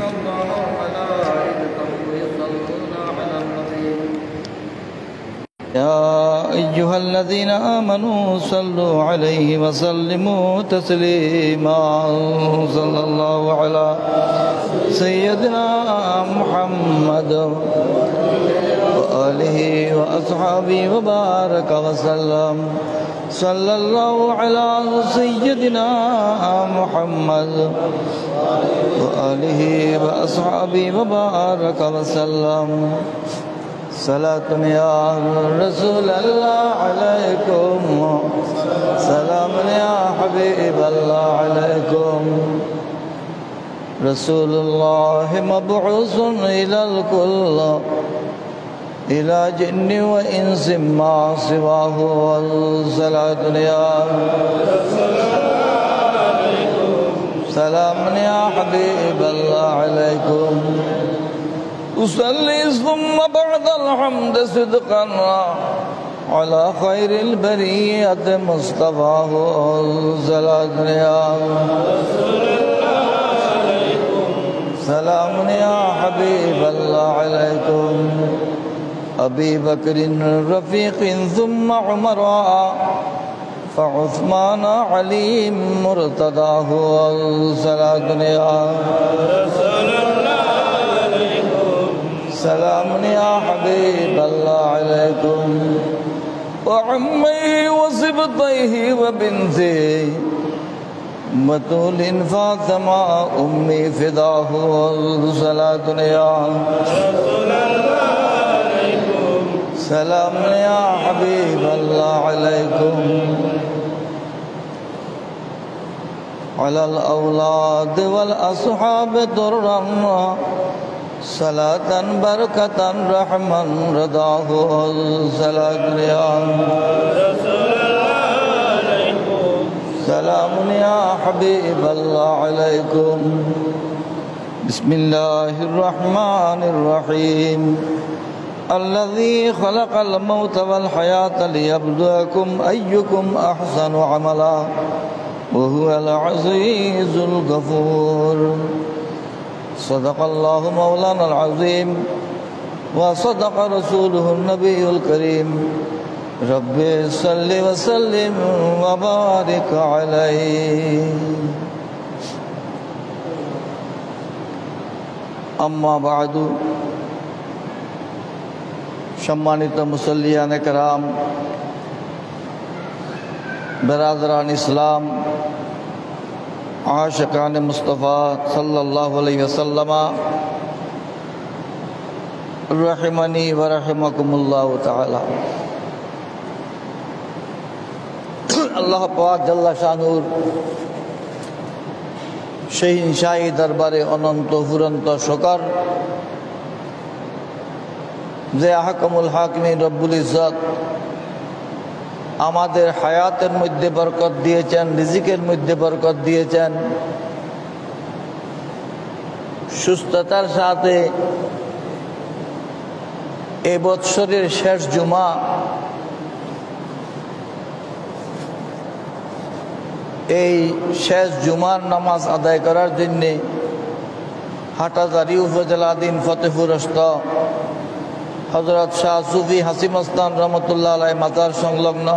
الله وملائكته يصلون على النبي يا أيها الذين آمنوا صلوا عليه وسلموا تسليما صلى الله على سيدنا محمد وآله وأصحابه وبارك وسلم صلى الله على سيدنا محمد وآله وأصحابه وبارك وسلم صلاة يا رسول الله عليكم سلام يا حبيب الله عليكم رسول الله مبعوث إلى الكل إلى جن وإنس ما سواه صلاة يا سلام يا حبيب الله عليكم أصلي ثم بعد الحمد صدقا على خير البرية مصطفاه صلاة يا سلام يا حبيب الله عليكم أبي بكر رفيق ثم عمر فعثمان علي مرتضاه صلاة يا سلام يا حبيب الله عليكم وعمي وصبطيه وبنتي بتول فاطمة أمي فداه صلاة يا سلام يا حبيب الله عليكم على الأولاد والأصحاب درا صلاة بركة رحمة رضاه صلاة يا سلام يا حبيب الله عليكم بسم الله الرحمن الرحيم الذي خلق الموت والحياة ليبلوكم أيكم أحسن عملا وهو العزيز الغفور صدق الله مولانا العظيم وصدق رسوله النبي الكريم رب صل وسلم وبارك عليه أما بعد সম্মানিত মুসল্লিয়ান کرام برادران ইসলাম আশিকান মুস্তাফা সাল্লাল্লাহু আলাইহি ওয়াসাল্লাম রহিমানি ওয়া রাহিমাকুমুল্লাহ তাআলা আল্লাহ পাক জাল্লা শানুর সেই শাহী দরবারে অনন্ত ফুরন্ত শুকর যে আহকামুল হাকিমিন রব্বুল ইজ্জত আমাদের হায়াতের মধ্যে বরকত দিয়েছেন, রিজিকের মধ্যে বরকত দিয়েছেন, সুস্থতার সাথে এই বৎসরের শেষ জুমা এই শেষ জুমার নামাজ আদায় করার জন্যে হাটাজারি উপজেলাধীন ফতেপুরস্থ হযরত শাহ সুফি হাসিম আস্তান রহমতুল্লাহ আলাইহি মাজার সংলগ্ন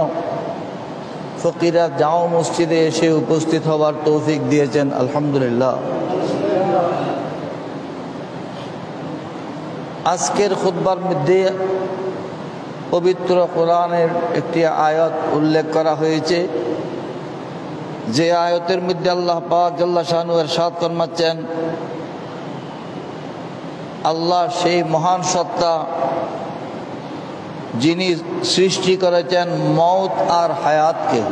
ফকিরা জামা মসজিদে এসে উপস্থিত হওয়ার তৌফিক দিয়েছেন, আলহামদুলিল্লাহ। আজকের খুতবার মধ্যে পবিত্র কোরআনের একটি আয়াত উল্লেখ করা হয়েছে, যে আয়াতের মধ্যে আল্লাহ পাক জাল্লা শানু ইরশাদ ফরমাচ্ছেন, আল্লাহ সেই মহান সত্তা যিনি সৃষ্টি করেছেন মওত আর হায়াতকে,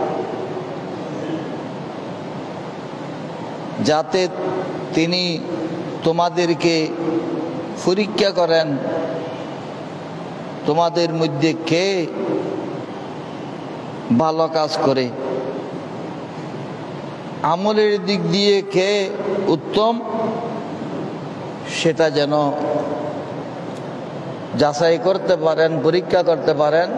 যাতে তিনি তোমাদেরকে পরীক্ষা করেন তোমাদের মধ্যে কে ভালো কাজ করে, আমলের দিক দিয়ে কে উত্তম, সেটা যেন যাচাই করতে পারেন, পরীক্ষা করতে পারেন।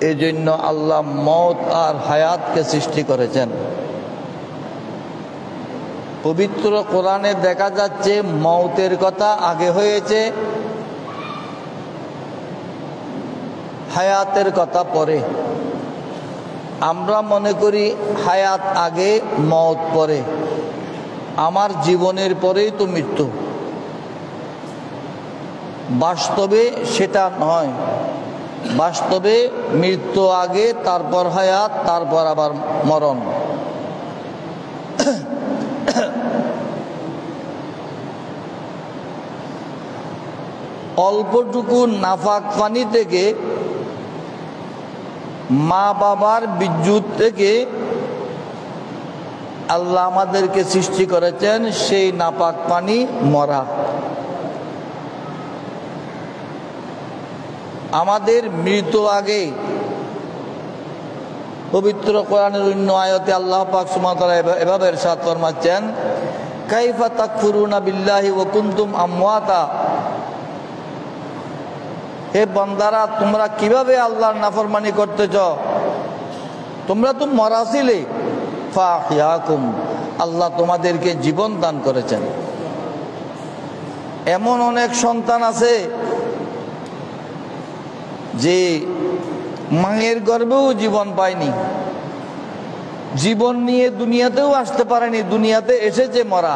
এই জন্য আল্লাহ মওত আর হায়াতকে সৃষ্টি করেছেন। পবিত্র কোরআনে দেখা যাচ্ছে মওতের কথা আগে হয়েছে, হায়াতের কথা পরে। আমরা মনে করি হায়াত আগে মওত পরে, আমার জীবনের পরেই তো মৃত্যু। বাস্তবে সেটা নয়। বাস্তবে মৃত্যু আগে, তারপর হায়াত, তারপর আবার মরণ। অল্পটুকু নাফাক পানি থেকে, মা বাবার বিদ্যুৎ থেকে আল্লাহ আমাদেরকে সৃষ্টি করেছেন, সেই নাপাক পানি মরা। আমাদের মৃত্যু আগে পবিত্র কোরআনের অন্য আয়াতে আল্লাহ পাক সুবহানাহু ওয়া তাআলা এভাবে ইরশাদ ফরমাচ্ছেন, কাইফা তাকফুরুনা বিল্লাহি ওয়া কুনতুম আমওয়াতা। হে বান্দারা, তোমরা কিভাবে আল্লাহর নাফরমানি করতেছ? তোমরা তো মরা ছিলে। ফাহিয়াকুম, আল্লাহ তোমাদেরকে জীবন দান করেছেন। এমন অনেক সন্তান আছে যে মায়ের গর্ভেও জীবন পায়নি, জীবন নিয়ে দুনিয়াতেও আসতে পারেনি, দুনিয়াতে এসেছে মরা।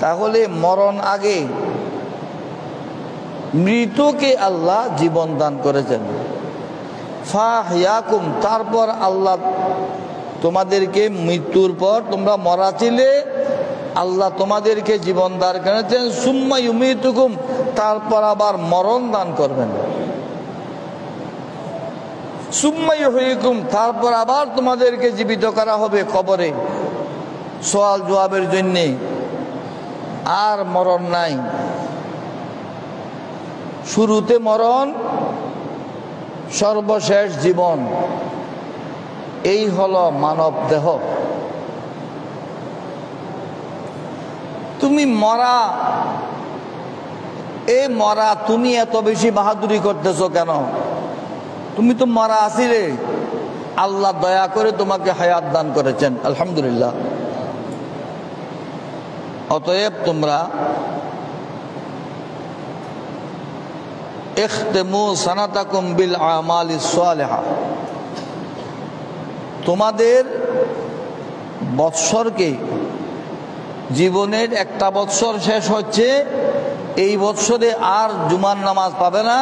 তাহলে মরণ আগে মৃতকে আল্লাহ জীবন দান করেছেন। ফাহিয়াকুম, তারপর আল্লাহ তোমাদেরকে মৃত্যুর পর, তোমরা মরা ছিলে, আল্লাহ তোমাদেরকে জীবন দান করেছেন। সুম্মা ইউমিতুকুম, তারপর আবার মরণ দান করবেন। সুম্মা ইউহয়িকুম, তারপর আবার তোমাদেরকে জীবিত করা হবে কবরে সওয়াল জবাবের জন্যে। আর মরণ নাই। শুরুতে মরণ, সর্বশেষ জীবন। এই হলো মানব দেহ। তুমি মরা, এই মরা, তুমি এত বেশি বাহাদুরি করতেছো কেন? তুমি তো মরা আছিলে, আল্লাহ দয়া করে তোমাকে হায়াত দান করেছেন, আলহামদুলিল্লাহ। অতএব তোমরা ইখতিমু সানাতাকুম বিল আমালিস সালিহা, তোমাদের বৎসরকে, জীবনের একটা বৎসর শেষ হচ্ছে, এই বৎসরে আর জুমার নামাজ পাবে না।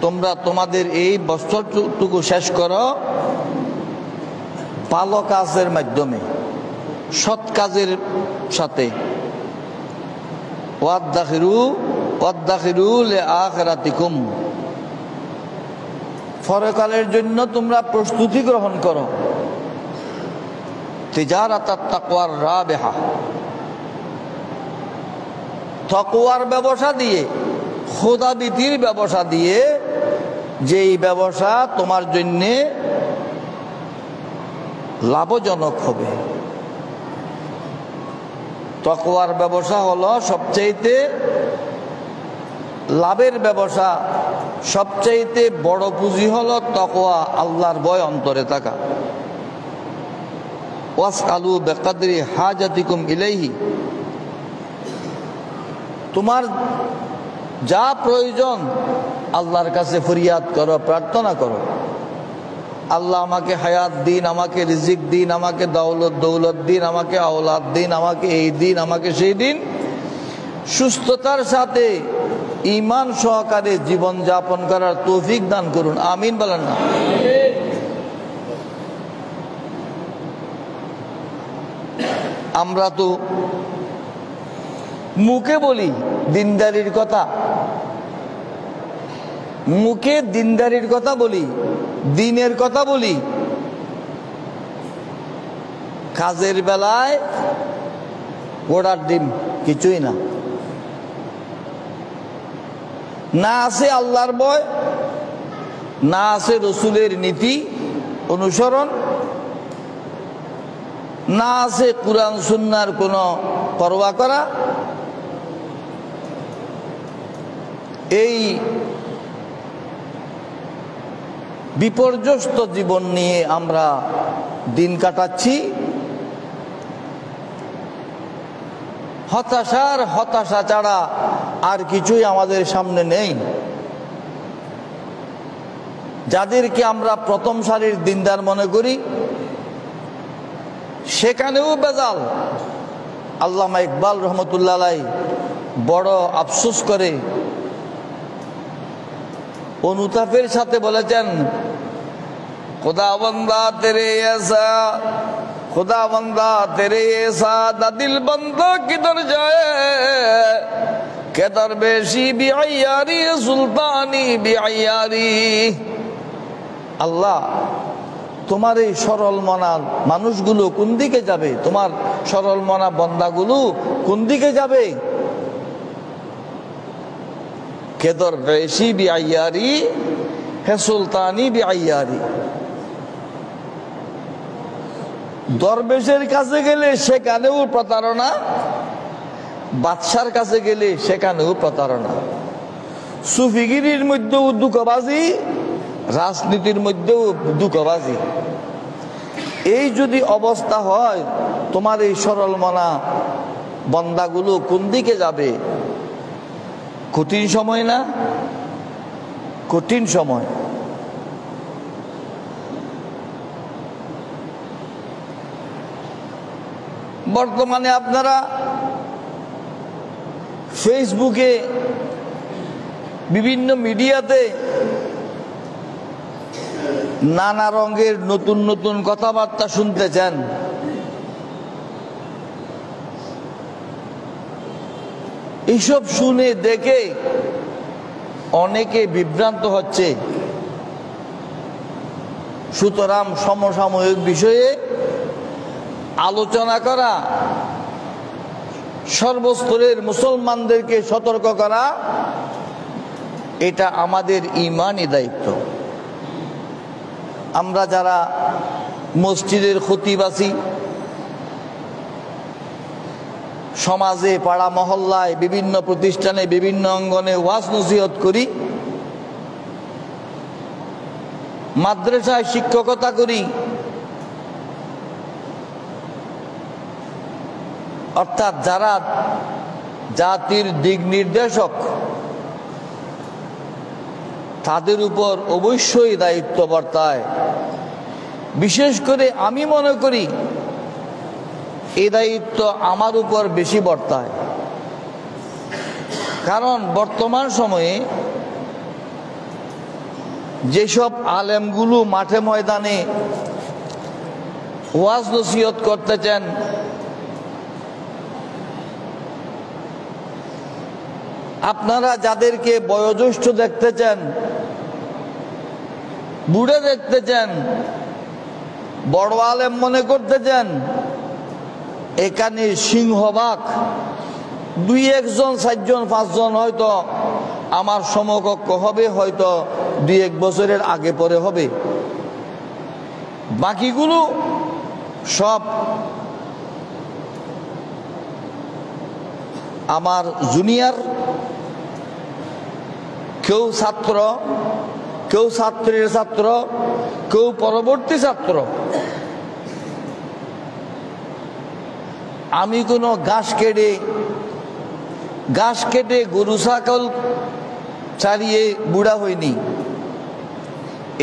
তোমরা তোমাদের এই বৎসরটুকু শেষ করো ভালো কাজের মাধ্যমে, সৎ কাজের সাথে। ওয়াদ্দাখিরু লিআখিরাতিকুম, পরকালের জন্য তোমরা প্রস্তুতি গ্রহণ করো। তিজারাতাত তাকওয়ার রাবিহা, তাকওয়ার ব্যবসা দিয়ে, খোদাভীতির ব্যবসা দিয়ে, যেই ব্যবসা তোমার জন্য লাভজনক হবে। তাকওয়ার ব্যবসা হলো সবচাইতে লাভের ব্যবসা। সবচাইতে বড় পুঁজি হলো তাকওয়া, আল্লাহর ভয় অন্তরে থাকা। ওয়াসআলু বিকদরি হাজাতিকুম ইলাইহি, তোমার যা প্রয়োজন আল্লাহর কাছে ফরিয়াদ করো, প্রার্থনা করো। আল্লাহ আমাকে হায়াত দিন, আমাকে রিজিক দিন, আমাকে দৌলত দিন, আমাকে আওলাদ দিন, আমাকে এই দিন, আমাকে সেই দিন। সুস্থতার সাথে ঈমান সহকারে জীবন যাপন করার তৌফিক দান করুন, আমিন বলেন না? আমরা তো মুখে বলি দিনদারির কথা, মুখে দিনদারির কথা বলি, দিনের কথা বলি, কাজের বেলায় গোড়ার ডিম, কিছুই না। না আছে আল্লাহর ভয়, না আছে রসুলের নীতি অনুসরণ, না আছে কুরআন সুন্নাহর কোনো পরোয়া করা। এই বিপর্যস্ত জীবন নিয়ে আমরা দিন কাটাচ্ছি। হতাশার হতাশা ছাড়া আর কিছুই আমাদের সামনে নেই। যাদেরকে আমরা প্রথম সারির দিনদার মনে করি সেখানেও বেজাল। আল্লামা ইকবাল রহমতুল্লাহ আলাইহি বড় আফসোস করে অনুতাপের সাথে বলেছেন, खुदा बंदा तेरे ऐसा, खुदा बंदा तेरे ऐसा दिल बंदा किधर जाए, के दरवेशी भी अय्यारी सुल्तानी भी अय्यारी। আল্লাহ, তোমার এই সরল মনা মানুষগুলো কোন দিকে যাবে? তোমার সরল মনা বান্দাগুলো কোন দিকে যাবে? কে দরবেশি বি আইয়ারি হে সুলতানি বি আইয়ারি। দরবেশের কাছে গেলে সেখানেও প্রতারণা, বাদশার কাছে গেলে সেখানেও প্রতারণা। সুফিগিরির মধ্যেও দুঃখবাজি, রাজনীতির মধ্যেও দুঃখবাজি। এই যদি অবস্থা হয়, তোমার এই সরল মনা বান্দাগুলো কোন দিকে যাবে? কঠিন সময় না? কঠিন সময়। বর্তমানে আপনারা ফেসবুকে, বিভিন্ন মিডিয়াতে নানা রঙের নতুন নতুন কথাবার্তা শুনতেছেন। এইসব শুনে দেখে অনেকে বিভ্রান্ত হচ্ছে। সুতরাং সমসাময়িক বিষয়ে আলোচনা করা, সর্বস্তরের মুসলমানদেরকে সতর্ক করা, এটা আমাদের ঈমানি দায়িত্ব। আমরা যারা মসজিদের খতিব আছি, সমাজে, পাড়া মহল্লায়, বিভিন্ন প্রতিষ্ঠানে, বিভিন্ন অঙ্গনে ওয়াজ নসিহত করি, মাদ্রাসায় শিক্ষকতা করি, অর্থাৎ যারা জাতির দিক নির্দেশক, তাদের উপর অবশ্যই দায়িত্ব বর্তায়। বিশেষ করে আমি মনে করি এই দায়িত্ব আমার উপর বেশি বর্তায়। কারণ বর্তমান সময়ে যেসব আলেমগুলো মাঠে ময়দানে ওয়াজ নসিহত করতেছেন, আপনারা যাদেরকে বয়োজ্যেষ্ঠ দেখতেছেন, বুড়ে দেখতেছেন, বড় আলেম মনে করতেছেন, এখানে সিংহভাগ দুই একজন, চারজন, পাঁচজন হয়তো আমার সমকক্ষ হবে, হয়তো দুই এক বছরের আগে পরে হবে। বাকিগুলো সব আমার জুনিয়র, কেউ ছাত্র, কেউ ছাত্রের ছাত্র, কেউ পরবর্তী ছাত্র। আমি কোনো ঘাস কেটে গরু ছাগল ছাড়িয়ে বুড়া হইনি।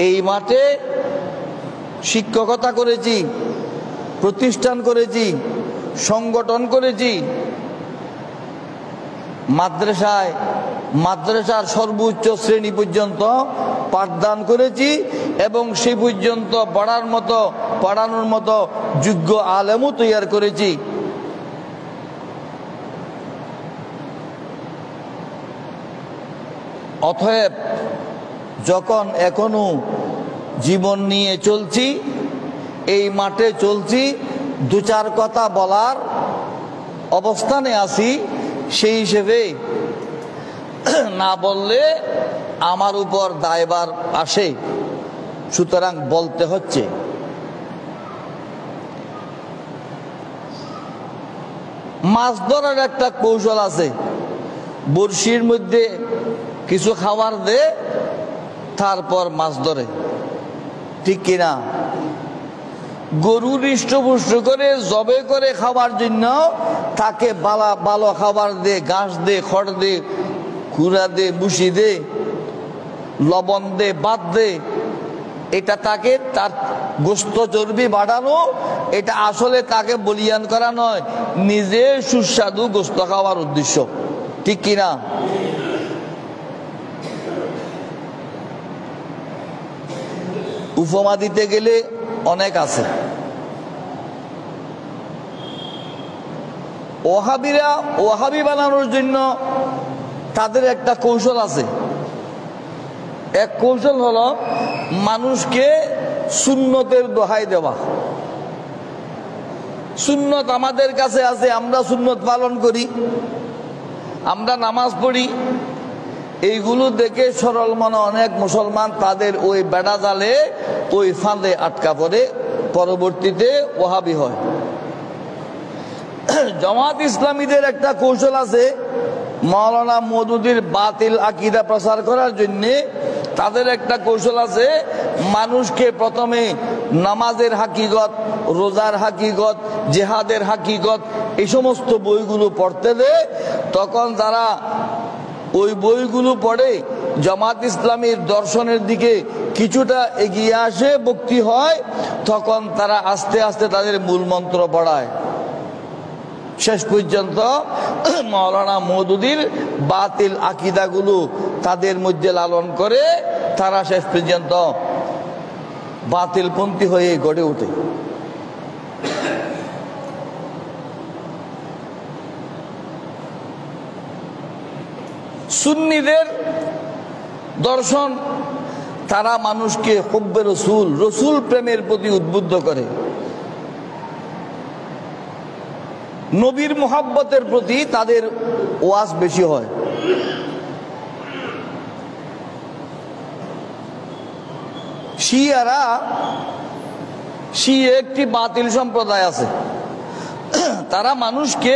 এই মাঠে শিক্ষকতা করেছি, প্রতিষ্ঠান করেছি, সংগঠন করেছি, মাদ্রাসার সর্বোচ্চ শ্রেণী পর্যন্ত পাঠদান করেছি এবং সেই পর্যন্ত পড়ানোর মতো যোগ্য আলেমও তৈরি করেছি। অতএব যখন এখনো জীবন নিয়ে চলছি, এই মাঠে চলছি, দু চার কথা বলার অবস্থানে আছি, সেই হিসেবে না বললে আমার উপর দায়ভার আসে, সুতরাং বলতে হচ্ছে। মাছ ধরার একটা কৌশল আছে, বড়শির মধ্যে কিছু খাবার দে, তারপর মাছ ধরে, ঠিক কিনা? গরু হৃষ্টপুষ্ট করে জবে করে খাওয়ার জন্য তাকে ভালো খাবার দে, ঘাস দে, খড় দে, কুড়া দে, বুসি দে, লবণ দে, ভাত দে। এটা তাকে তার গোস্ত চর্বি বাড়ানো, এটা আসলে তাকে বলিয়ান করা নয়, নিজে সুস্বাদু গোস্ত খাওয়ার উদ্দেশ্য। ঠিক কিনা? উপমা দিতে গেলে অনেক আছে। ওয়াহাবিরা ওয়াহাবি বানানোর জন্য তাদের একটা কৌশল আছে। এক কৌশল হলো মানুষকে সুন্নতের দোহাই দেওয়া। সুন্নত আমাদের কাছে আছে, আমরা সুন্নত পালন করি, আমরা নামাজ পড়ি। এইগুলো দেখে সরল মনে অনেক মুসলমান তাদের ওই বেড়া জালে, ওই ফাঁদে আটকা পড়ে, পরবর্তীতে ওয়াহাবি হয়। জামাত ইসলামীদের একটা কৌশল আছে, মাওলানা মওদুদীর বাতিল আকীদা প্রচার করার জন্য তাদের একটা কৌশল আছে। মানুষকে প্রথমে নামাজের হাকিকত, রোজার হাকিকত, জিহাদের হাকিকত, এই সমস্ত বইগুলো পড়তে দেয়। তখন যারা ওই বইগুলো পড়ে জামাত ইসলামীর দর্শনের দিকে কিছুটা এগিয়ে আসে, ভক্তি হয়, তখন তারা আস্তে আস্তে তাদের মূল মন্ত্র পড়ায়। শেষ পর্যন্ত মাওলানা মওদুদীর বাতিল আকীদাগুলো তাদের মধ্যে লালন করে তারা শেষ পর্যন্ত বাতিলপন্থী হয়ে গড়ে ওঠে। সুন্নিদের দর্শন, তারা মানুষকে হুব্বে রসুল, রসুল প্রেমের প্রতি উদ্বুদ্ধ করে, নবীর মুহাব্বতের প্রতি তাদের ওয়াজ বেশি হয়। শিয়ারা, শিয়া একটি বাতিল সম্প্রদায় আছে, তারা মানুষকে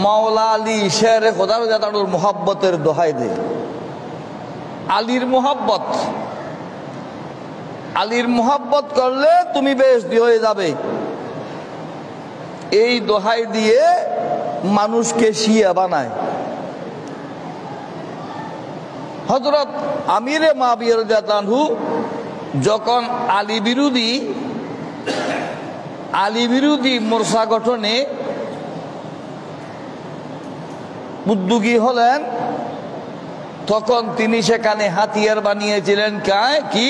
মাওলা আলী, শেরে খোদার জাতানুর মুহাব্বতের দোহাই দেয়। আলীর মুহাব্বত, আলীর মুহাব্বত করলে তুমি বেহেশতি হয়ে যাবে, এই দোহাই দিয়ে মানুষকে শিয়া বানায়। হযরত আমিরে মুআবিয়া রাদিয়াল্লাহু আনহু যখন আলী বিরোধী মোর্চা গঠনে উদ্যোগী হলেন, তখন তিনি সেখানে হাতিয়ার বানিয়েছিলেন কি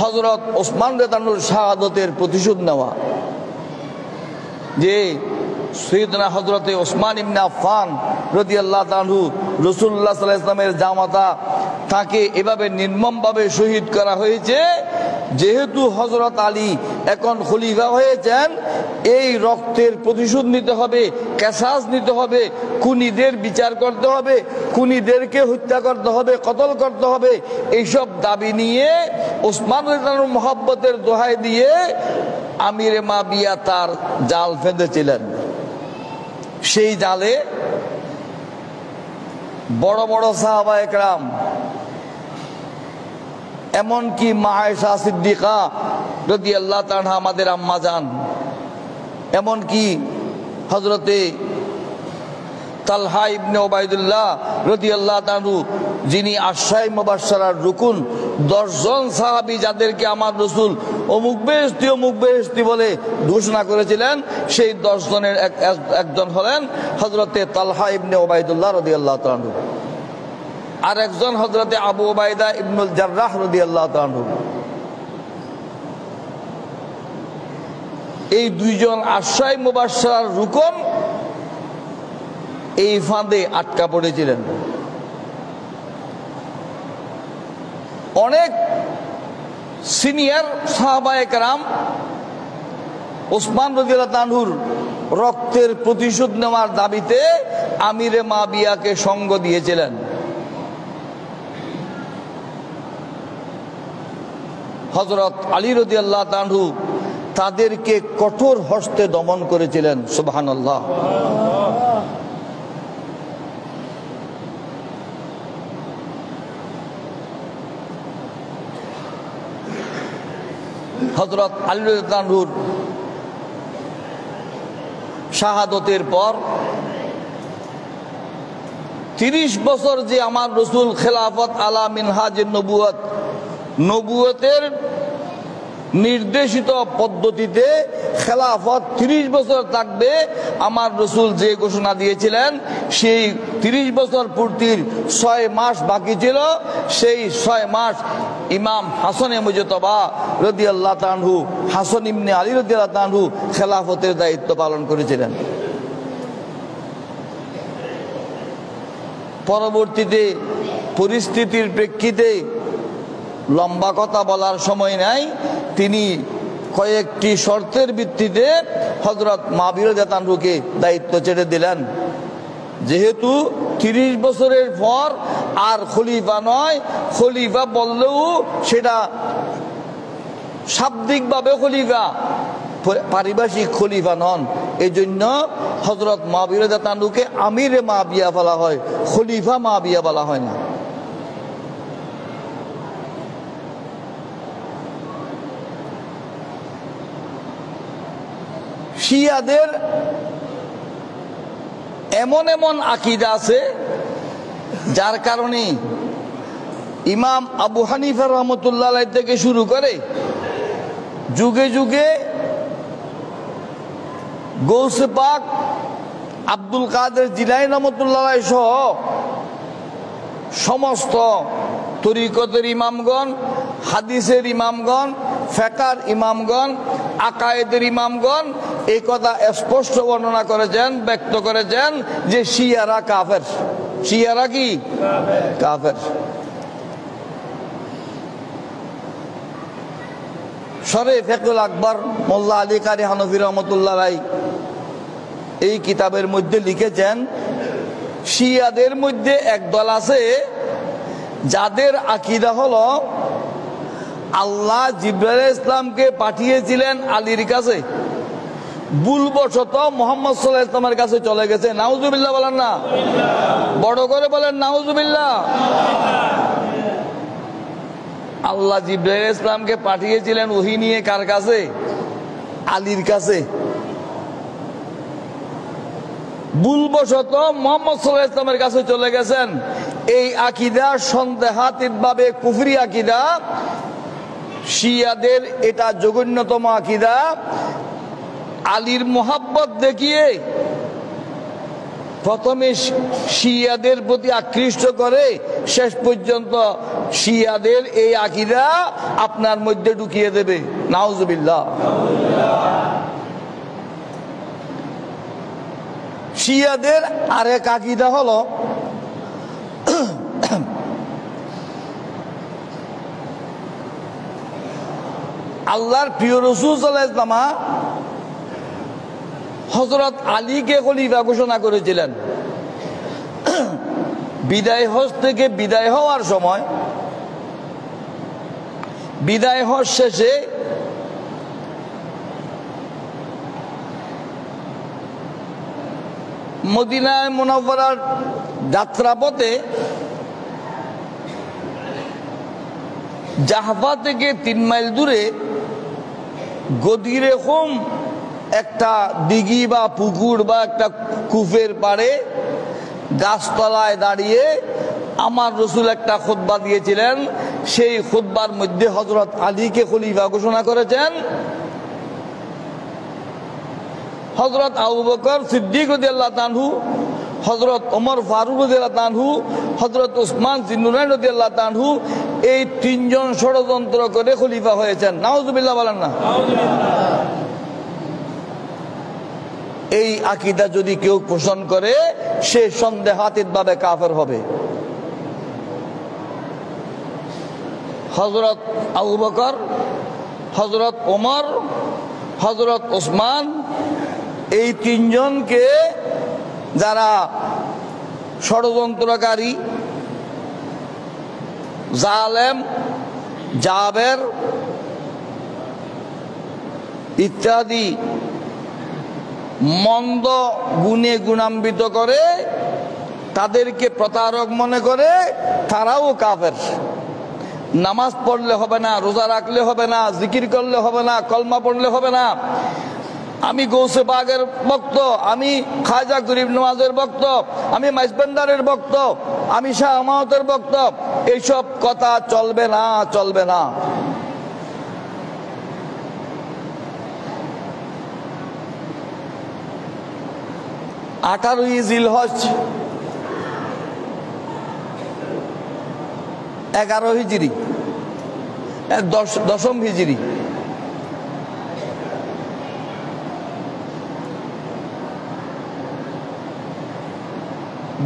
হযরত ওসমান রাদিয়াল্লাহু আনহুর শাহাদাতের প্রতিশোধ নেওয়া। যে সাইয়েদনা হযরতে ওসমান ইবনে আফফান রাদিয়াল্লাহু আনহু, রাসূলুল্লাহ সাল্লাল্লাহু আলাইহি ওয়াসাল্লামের জামাতা, তাকে এভাবে নির্মমভাবে শহীদ করা হয়েছে। যেহেতু হযরত আলী এখন খলিফা হয়েছেন, এই রক্তের প্রতিশোধ নিতে হবে, কিসাস নিতে হবে, খুনিদের বিচার করতে হবে, খুনিদেরকে হত্যা করতে হবে, কতল করতে হবে, এইসব দাবি নিয়ে ওসমান রাদিয়াল্লাহু আনহুর মুহাব্বতের দোহাই দিয়ে আমিরে মুআবিয়া তার জাল ফেঁদেছিলেন। সেই জালে বড় বড় সাহাবায়ে কেরাম, এমনকি মা আয়েশা সিদ্দিকা রাদিয়াল্লাহু তাআলা আমাদের আম্মা জান, এমনকি হযরতে তালহা ইবনে উবাইদুল্লাহ রাদিয়াল্লাহু তাআলা, যিনি আশরায়ে মুবাশশারার রুকুন, 10 জন সাহাবী যাদেরকে আমার রাসূল অমুক বেহেশতি বলে ঘোষণা করেছিলেন, সেই 10 জনের একজন হলেন হযরতে তালহা ইবনে উবাইদুল্লাহ রাদিয়াল্লাহু তাআলা, আর একজন হযরতে আবু উবাইদা ইবনুল জাররাহ রাদিয়াল্লাহু তাআলা। এই দুইজন আশরায়ে মুবাশশারার রুকন এই ফাঁদে আটকা পড়েছিলেন। অনেক সিনিয়র সাহাবায়ে কেরাম ওসমান রাদিয়াল্লাহু আনহুর রক্তের প্রতিশোধ নেওয়ার দাবিতে আমিরে মুআবিয়াকে সঙ্গ দিয়েছিলেন। হযরত আলী রাদিয়াল্লাহু আনহু তাদেরকে কঠোর হস্তে দমন করেছিলেন। সুবহানাল্লাহ। হযরত আলী রাদিয়াল্লাহু আনহুর শাহাদতের পর 30 বছর যে আমার রসুল খেলাফত আলা মিনহাজের নবুয়তের নির্দেশিত পদ্ধতিতে খেলাফত 30 বছর থাকবে, আমার রসুল যে ঘোষণা দিয়েছিলেন, সেই 30 বছর পূর্তির 6 মাস বাকি ছিল। সেই 6 মাস ইমাম হাসান মুজতবা রাদিয়াল্লাহু তাআলা আনহু, হাসান ইবনে আলী রাদিয়াল্লাহু তাআলা আনহু খেলাফতের দায়িত্ব পালন করেছিলেন। পরবর্তীতে পরিস্থিতির প্রেক্ষিতে লম্বা কথা বলার সময় নাই, তিনি কয়েকটি শর্তের ভিত্তিতে হযরত মুআবিয়া রাদিয়াল্লাহু তাআলাকে দায়িত্ব ছেড়ে দিলেন। যেহেতু 30 বছরের পর আর খলিফা নয়, খলিফা বললেও সেটা শাব্দিকভাবে খলিফা, পারিভাষিক খলিফা নন। এই জন্য হযরত মুআবিয়া রাদিয়াল্লাহু তাআলাকে আমিরে মুআবিয়া বলা হয়, খলিফা মুআবিয়া বলা হয় না। শিয়াদের এমন এমন আকীদা আছে যার কারণে ইমাম আবু হানিফা রাহমাতুল্লাহ আলাইহি থেকে শুরু করে যুগে যুগে গৌসে পাক আব্দুল কাদের জিলানী রাহমাতুল্লাহ আলাইহি সহ সমস্ত তরিকতের ইমামগণ, হাদিসের ইমামগণ, ফিকহের ইমামগণ, আকায়েদের ইমামগণ এই কথা স্পষ্ট বর্ণনা করেছেন, ব্যক্ত করেছেন যে শিয়ারা কাফের। শিয়ারা কি? কাফের। শরে ফিকহুল আকবর মোল্লা আলী কারি হানফি রাহমাতুল্লাহ আলাইহি এই কিতাবের মধ্যে লিখেছেন, শিয়াদের মধ্যে এক দল আছে যাদের আকীদা হলো আল্লাহ জিবরাইল ইসলামকে পাঠিয়েছিলেন আলীর কাছে, ভুলবশত মুহাম্মদ সাল্লাল্লাহু আলাইহি ওয়াসাল্লামের কাছে চলে গেছে। নাউজুবিল্লাহ বলেন না, বড় করে বলেন নাউজুবিল্লাহ। আল্লাহ জিবরাইল ইসলামকে পাঠিয়েছিলেন ওহী নিয়ে কার কাছে? আলীর কাছে। ভুলবশত মুহাম্মদ সাল্লাল্লাহু আলাইহি ওয়াসাল্লামের কাছে চলে গেছেন। এই আকীদা সন্দেহাতীতভাবে কুফরি আকীদা, শিয়াদের এটা জঘন্যতম আকীদা। আলীর মোহাব্বত দেখিয়ে প্রথমে শিয়াদের প্রতি আকৃষ্ট করে, শেষ পর্যন্ত শিয়াদের এই আকীদা আপনার মধ্যে ঢুকিয়ে দেবে। নাউজুবিল্লাহ। শিয়াদের আরেক আকীদা হলো আল্লাহর প্রিয় রাসূল সাল্লাল্লাহু আলাইহি ওয়াসাল্লাম হযরত আলীকে খলিফা ঘোষণা করেছিলেন। বিদায় হজ থেকে বিদায় হওয়ার সময়, বিদায় হজ শেষে মদিনা মুনাওয়ারার যাত্রাপথে জাহফা থেকে 3 মাইল দূরে গদিরে খুম একটা দিঘি বা পুকুর বা একটা কূপের পাড়ে গাছতলায় দাঁড়িয়ে আমার রসুল একটা খুতবা দিয়েছিলেন। সেই খুতবার মধ্যে হযরত আলীকে খলিফা ঘোষণা করেছেন। হযরত আবু বকর সিদ্দিক রাদিয়াল্লাহু তাআলা আনহু, হযরত ওমর ফারুক রাদিয়াল্লাহু তাআলা আনহু, হযরত উসমান জিন্নুরাইন রাদিয়াল্লাহু তাআলা আনহু এই 3 জন ষড়যন্ত্র করে খলিফা হয়েছেন। নাউজুবিল্লাহ বলেন না। এই আকীদা যদি কেউ পোষণ করে সে সন্দেহাতীতভাবে কাফের হবে। হযরত আবু বকর, হযরত ওমর, হযরত উসমান এই 3 জনকে যারা ষড়যন্ত্রকারী, জালেম, জাবের ইত্যাদি মন্দ গুণে গুণান্বিত করে, তাদেরকে প্রতারক মনে করে, তারাও কাফের। নামাজ পড়লে হবে না, রোজা রাখলে হবে না, জিকির করলে হবে না, কলমা পড়লে হবে না, আমি গৌসে পাকের ভক্ত, আমি খাজা গরিব নওয়াজের ভক্ত, আমি মাইজবান্ডারের ভক্ত, আমি শাহ আমানতের ভক্ত, এইসব কথা চলবে না, চলবে না। আঠারোই জিলহজ 11 হিজরি, দশম হিজরি,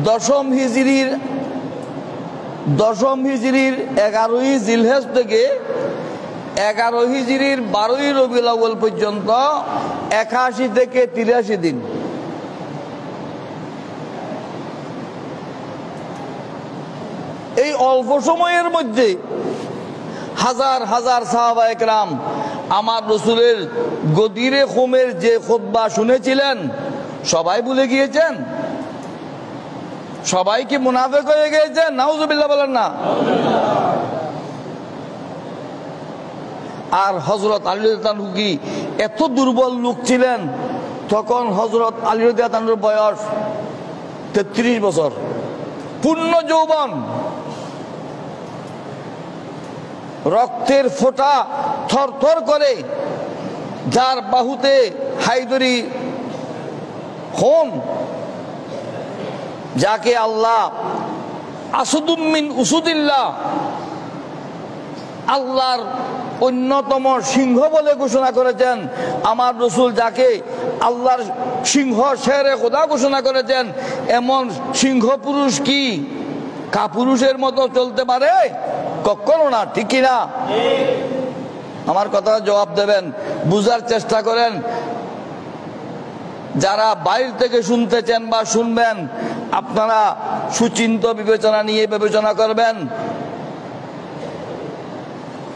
দশম হিজরির 11ই জিলহজ থেকে 11 হিজরির 12ই রবিউল আউয়াল পর্যন্ত 81 থেকে 83 দিন। এই অল্প সময়ের মধ্যে হাজার হাজার সাহাবায়ে কেরাম আমার রাসূলের গদিরে খুমের যে খুতবা শুনেছিলেন সবাই ভুলে গিয়েছেন? সবাই কি মুনাফিক হয়ে গিয়েছেন? নাউজুবিল্লাহ বলেন না। আর হযরত আলী রাদিয়াল্লাহু আনহু কি এত দুর্বল লোক ছিলেন? তখন হযরত আলী রাদিয়াল্লাহু আনহুর বয়স 33 বছর, পূর্ণ যৌবন, রক্তের ফোঁটা থরথর করে, যার বাহুতে হায়দরি খুন, যাকে আল্লাহ আসুদুম মিন উসুদিল্লাহ, আল্লাহর অন্যতম সিংহ বলে ঘোষণা করেছেন, আমার রাসূল যাকে আল্লাহর সিংহ শেরে খোদা ঘোষণা করেছেন, এমন সিংহ পুরুষ কি কাপুরুষের মতো চলতে পারে? কখনো না, ঠিক কিনা? আমার কথা জবাব দেবেন, বুঝার চেষ্টা করেন। যারা বাইরে থেকে শুনতেছেন বা শুনবেন, আপনারা সুচিন্তা বিবেচনা নিয়ে বিবেচনা করবেন।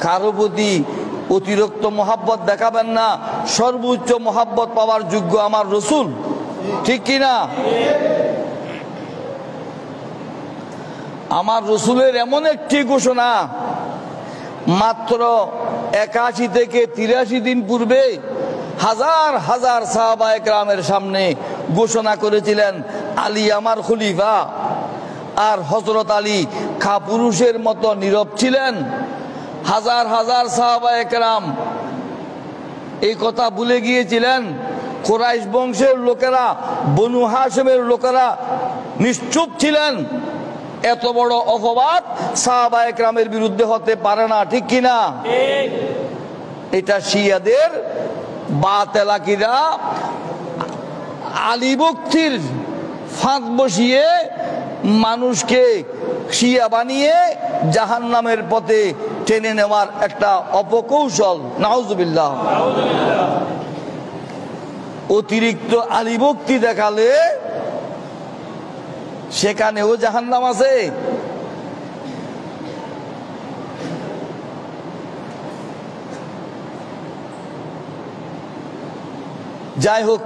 কারো প্রতি অতিরিক্ত মহাব্বত দেখাবেন না। সর্বোচ্চ মহাব্বত পাওয়ার যোগ্য আমার রাসূল, ঠিক কিনা? আমার রাসূলের এমন একটি ঘোষণা মাত্র 81 থেকে 83 দিন পূর্বে হাজার হাজার সাহাবায়ে কেরামের সামনে ঘোষণা করেছিলেন, আলী আমার খলিফা। আর হযরত আলী কাপুরুষের মতো নীরব ছিলেন। হাজার হাজার সাহাবায়ে কেরাম এই কথা ভুলে গিয়েছিলেন। কুরাইশ বংশের লোকেরা, বনু হাশিমের লোকেরা নিশ্চুপ ছিলেন। এত বড় অপবাদ সাহাবায়ে কেরামের বিরুদ্ধে হতে পারে না, ঠিক কিনা? এটা শিয়াদের বাতেলাকিরা আলী ভক্তির ফাঁদ বসিয়ে মানুষকে শিয়া বানিয়ে জাহান্নামের পথে টেনে নেওয়ার একটা অপকৌশল। নাউজুবিল্লাহ। অতিরিক্ত আলী ভক্তি দেখালে সেখানেও জাহান্নাম আছে। যাই হোক,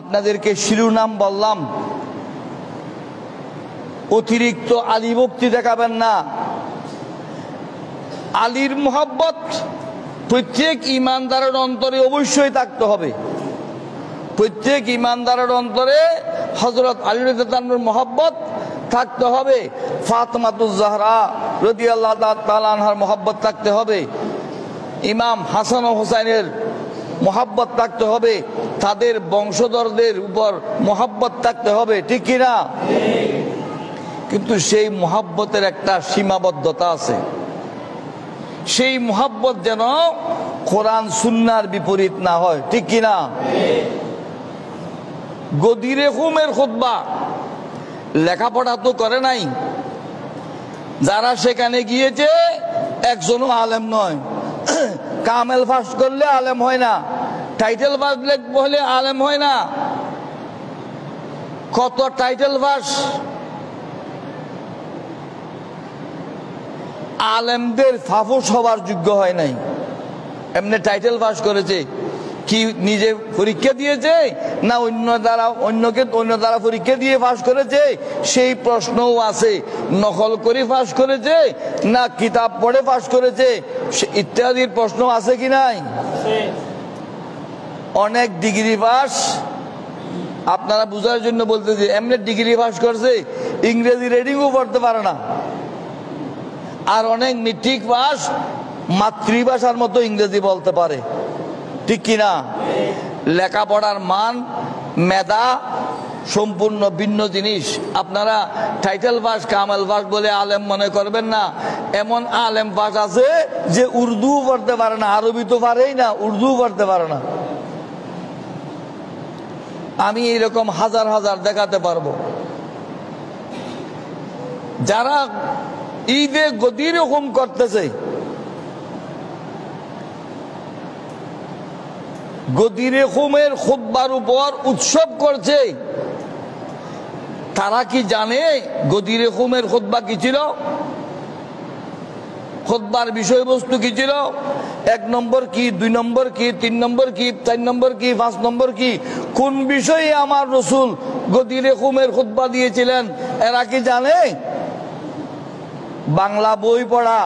আপনাদেরকে শিরোনাম বললাম, অতিরিক্ত আলী ভক্তি দেখাবেন না। আলীর মোহাব্বত প্রত্যেক ইমানদারের অন্তরে অবশ্যই থাকতে হবে। প্রত্যেক ইমানদারের অন্তরে হযরত আলী রাদিয়াল্লাহু আনহুর মোহাব্বত থাকতে হবে। ফাতেমাতুজ জাহরা রাদিয়াল্লাহু তাআলা আনহার মোহাব্বত থাকতে হবে। ইমাম হাসান ও হুসাইনের মোহাব্বত থাকতে হবে। তাদের বংশধরদের উপর মোহাব্বত থাকতে হবে, ঠিক কিনা? কিন্তু সেই মোহাব্বতের একটা সীমাবদ্ধতা আছে। সেই মোহাব্বত যেন কোরআন সুন্নাহর বিপরীত না হয়, ঠিক কিনা? গদিরে খুমের খুতবা লেখাপড়া তো করে নাই। যারা সেখানে গিয়েছে একজনও আলেম নয়। কামেল পাস করলে আলেম হয় না, টাইটেল পাস হলে আলেম হয় না। কত টাইটেল পাস, আলেমদের ফাফুস হবার যোগ্য হয় নাই। এমনি টাইটেল পাস করেছে, কি নিজে পরীক্ষা দিয়েছে না অন্য দ্বারা পরীক্ষা দিয়ে পাস করেছে? সেই প্রশ্নও আছে। নকল করে পাস করেছে না কিতাব পড়ে পাস করেছে ইত্যাদির প্রশ্ন আছে কি নাই? অনেক ডিগ্রি পাস, আপনারা বুঝার জন্য বলতেছি, এমনি ডিগ্রি পাস করছে, ইংরেজি রিডিংও পড়তে পারে না। আর অনেক মেট্রিক পাস, মাতৃভাষার মতো ইংরেজি বলতে পারে, ঠিক কিনা? লেখাপড়ার মান, মেধা সম্পূর্ণ ভিন্ন জিনিস। আপনারা টাইটেল পাস, কামাল পাস বলে আলেম মনে করবেন না। এমন আলেম পাস আছে যে উর্দু পড়তে পারে না, আরবি তো পারেই না, উর্দু পড়তে পারে না। আমি এরকম হাজার হাজার দেখাতে পারবো। যারা ঈদে গদির হুকুম করতেছে, গদির হুকুমের খুতবার উপর উৎসব করছে, তারা কি জানে গদির হুকুমের খুতবা কি ছিল? খুতবার বিষয়বস্তু কি ছিল? 1 নম্বর কি, 2 নম্বর কি, 3 নম্বর কি, 4 নম্বর কি, 5 নম্বর কি, কোন বিষয়ে আমার রসুল গদির হুকুমের খুতবা দিয়েছিলেন? এরা কি জানে? বাংলা বই পড়া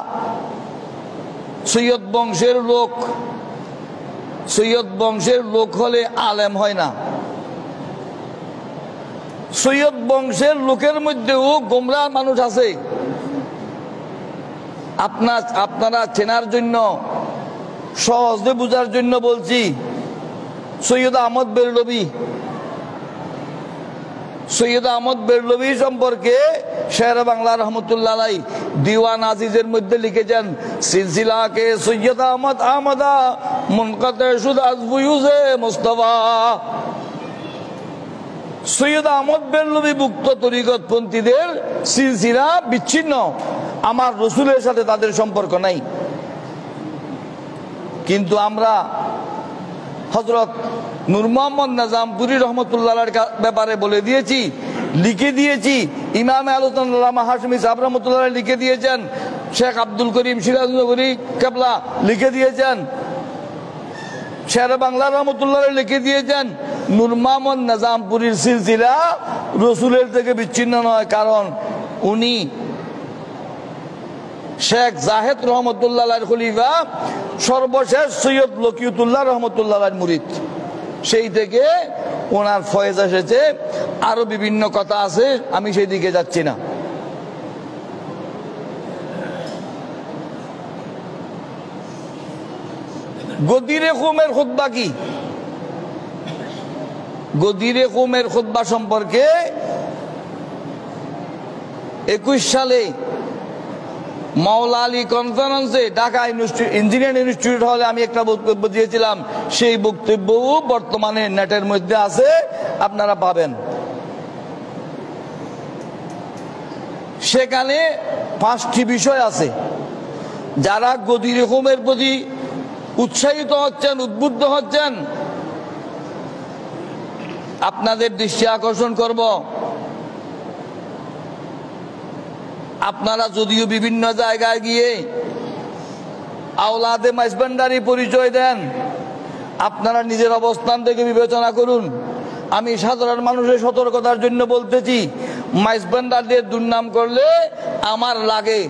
সৈয়দ বংশের লোক, সৈয়দ বংশের লোক হলে আলেম হয় না। সৈয়দ বংশের লোকের মধ্যেও গোমরা মানুষ আছে। আপনারা চেনার জন্য, সহজে বুঝার জন্য বলছি। সৈয়দ আহমদ বেরলভী, সৈয়দ আহমদ বেরলভী সম্পর্কে শের বাংলা রহমতুল্লাহ আলাইহি দিওয়ান আজিজের মধ্যে লিখেছেন, সিলসিলা কে সৈয়দ আহমদ আহমদা মুনকাতে শুদ আজ বুয়ুজে মুস্তাফা। সৈয়দ আহমদ বেরলভী মুক্ত তরিকত পন্থীদের সিলসিলা বিচ্ছিন্ন, আমার রসুলের সাথে তাদের সম্পর্ক নাই। কিন্তু আমরা হযরত নূর মোহাম্মদ নিজামপুরী রহমতুল্লাহ আলাইহির ব্যাপারে বলে দিয়েছি, লিখে দিয়েছি। ইমাম আল্লামা হাশমি সাহেব রহমতুল্লাহ আলাইহি লিখে দিয়েছেন, শেখ আব্দুল করিম সিরাজনগরী কেবলা লিখে দিয়েছেন, শের বাংলা রহমতুল্লাহ আলাইহি লিখে দিয়েছেন, নূর মোহাম্মদ নিজামপুরীর সিলসিলা রসুলের থেকে বিচ্ছিন্ন নয়। কারণ উনি শেখ জাহেদ রহমতুল্লাহ আলাইহির খলিফা, সর্বশেষ সৈয়দ লকিয়তুল্লাহ রহমতুল্লাহ আলাইহির মুরিদ। সেই থেকে ওনার ফয়েজ এসেছে। আরো বিভিন্ন কথা আছে, আমি সেই দিকে যাচ্ছি না। গদির হুকুমের খুতবা কি? গদির হুকুমের খুতবা সম্পর্কে 21 সালে মাওলা আলী কনফারেন্সে ঢাকা ইঞ্জিনিয়ারিং ইনস্টিটিউট হলে আমি একটা বক্তব্য দিয়েছিলাম। সেই বক্তব্যও বর্তমানে নেটের মধ্যে আছে, আপনারা পাবেন। সেখানে 5টি বিষয় আছে। যারা গদির হুকুমের প্রতি উৎসাহিত হচ্ছেন, উদ্বুদ্ধ হচ্ছেন, আপনাদের দৃষ্টি আকর্ষণ করব। আপনারা যদিও বিভিন্ন জায়গায় গিয়ে আওলাদে মাইজভান্ডারি পরিচয় দেন, আপনারা নিজের অবস্থান থেকে বিবেচনা করুন। আমি সাধারণ মানুষের সতর্কতার জন্য বলতেছি, মাইজভান্ডারদের দুর্নাম করলে আমার লাগে।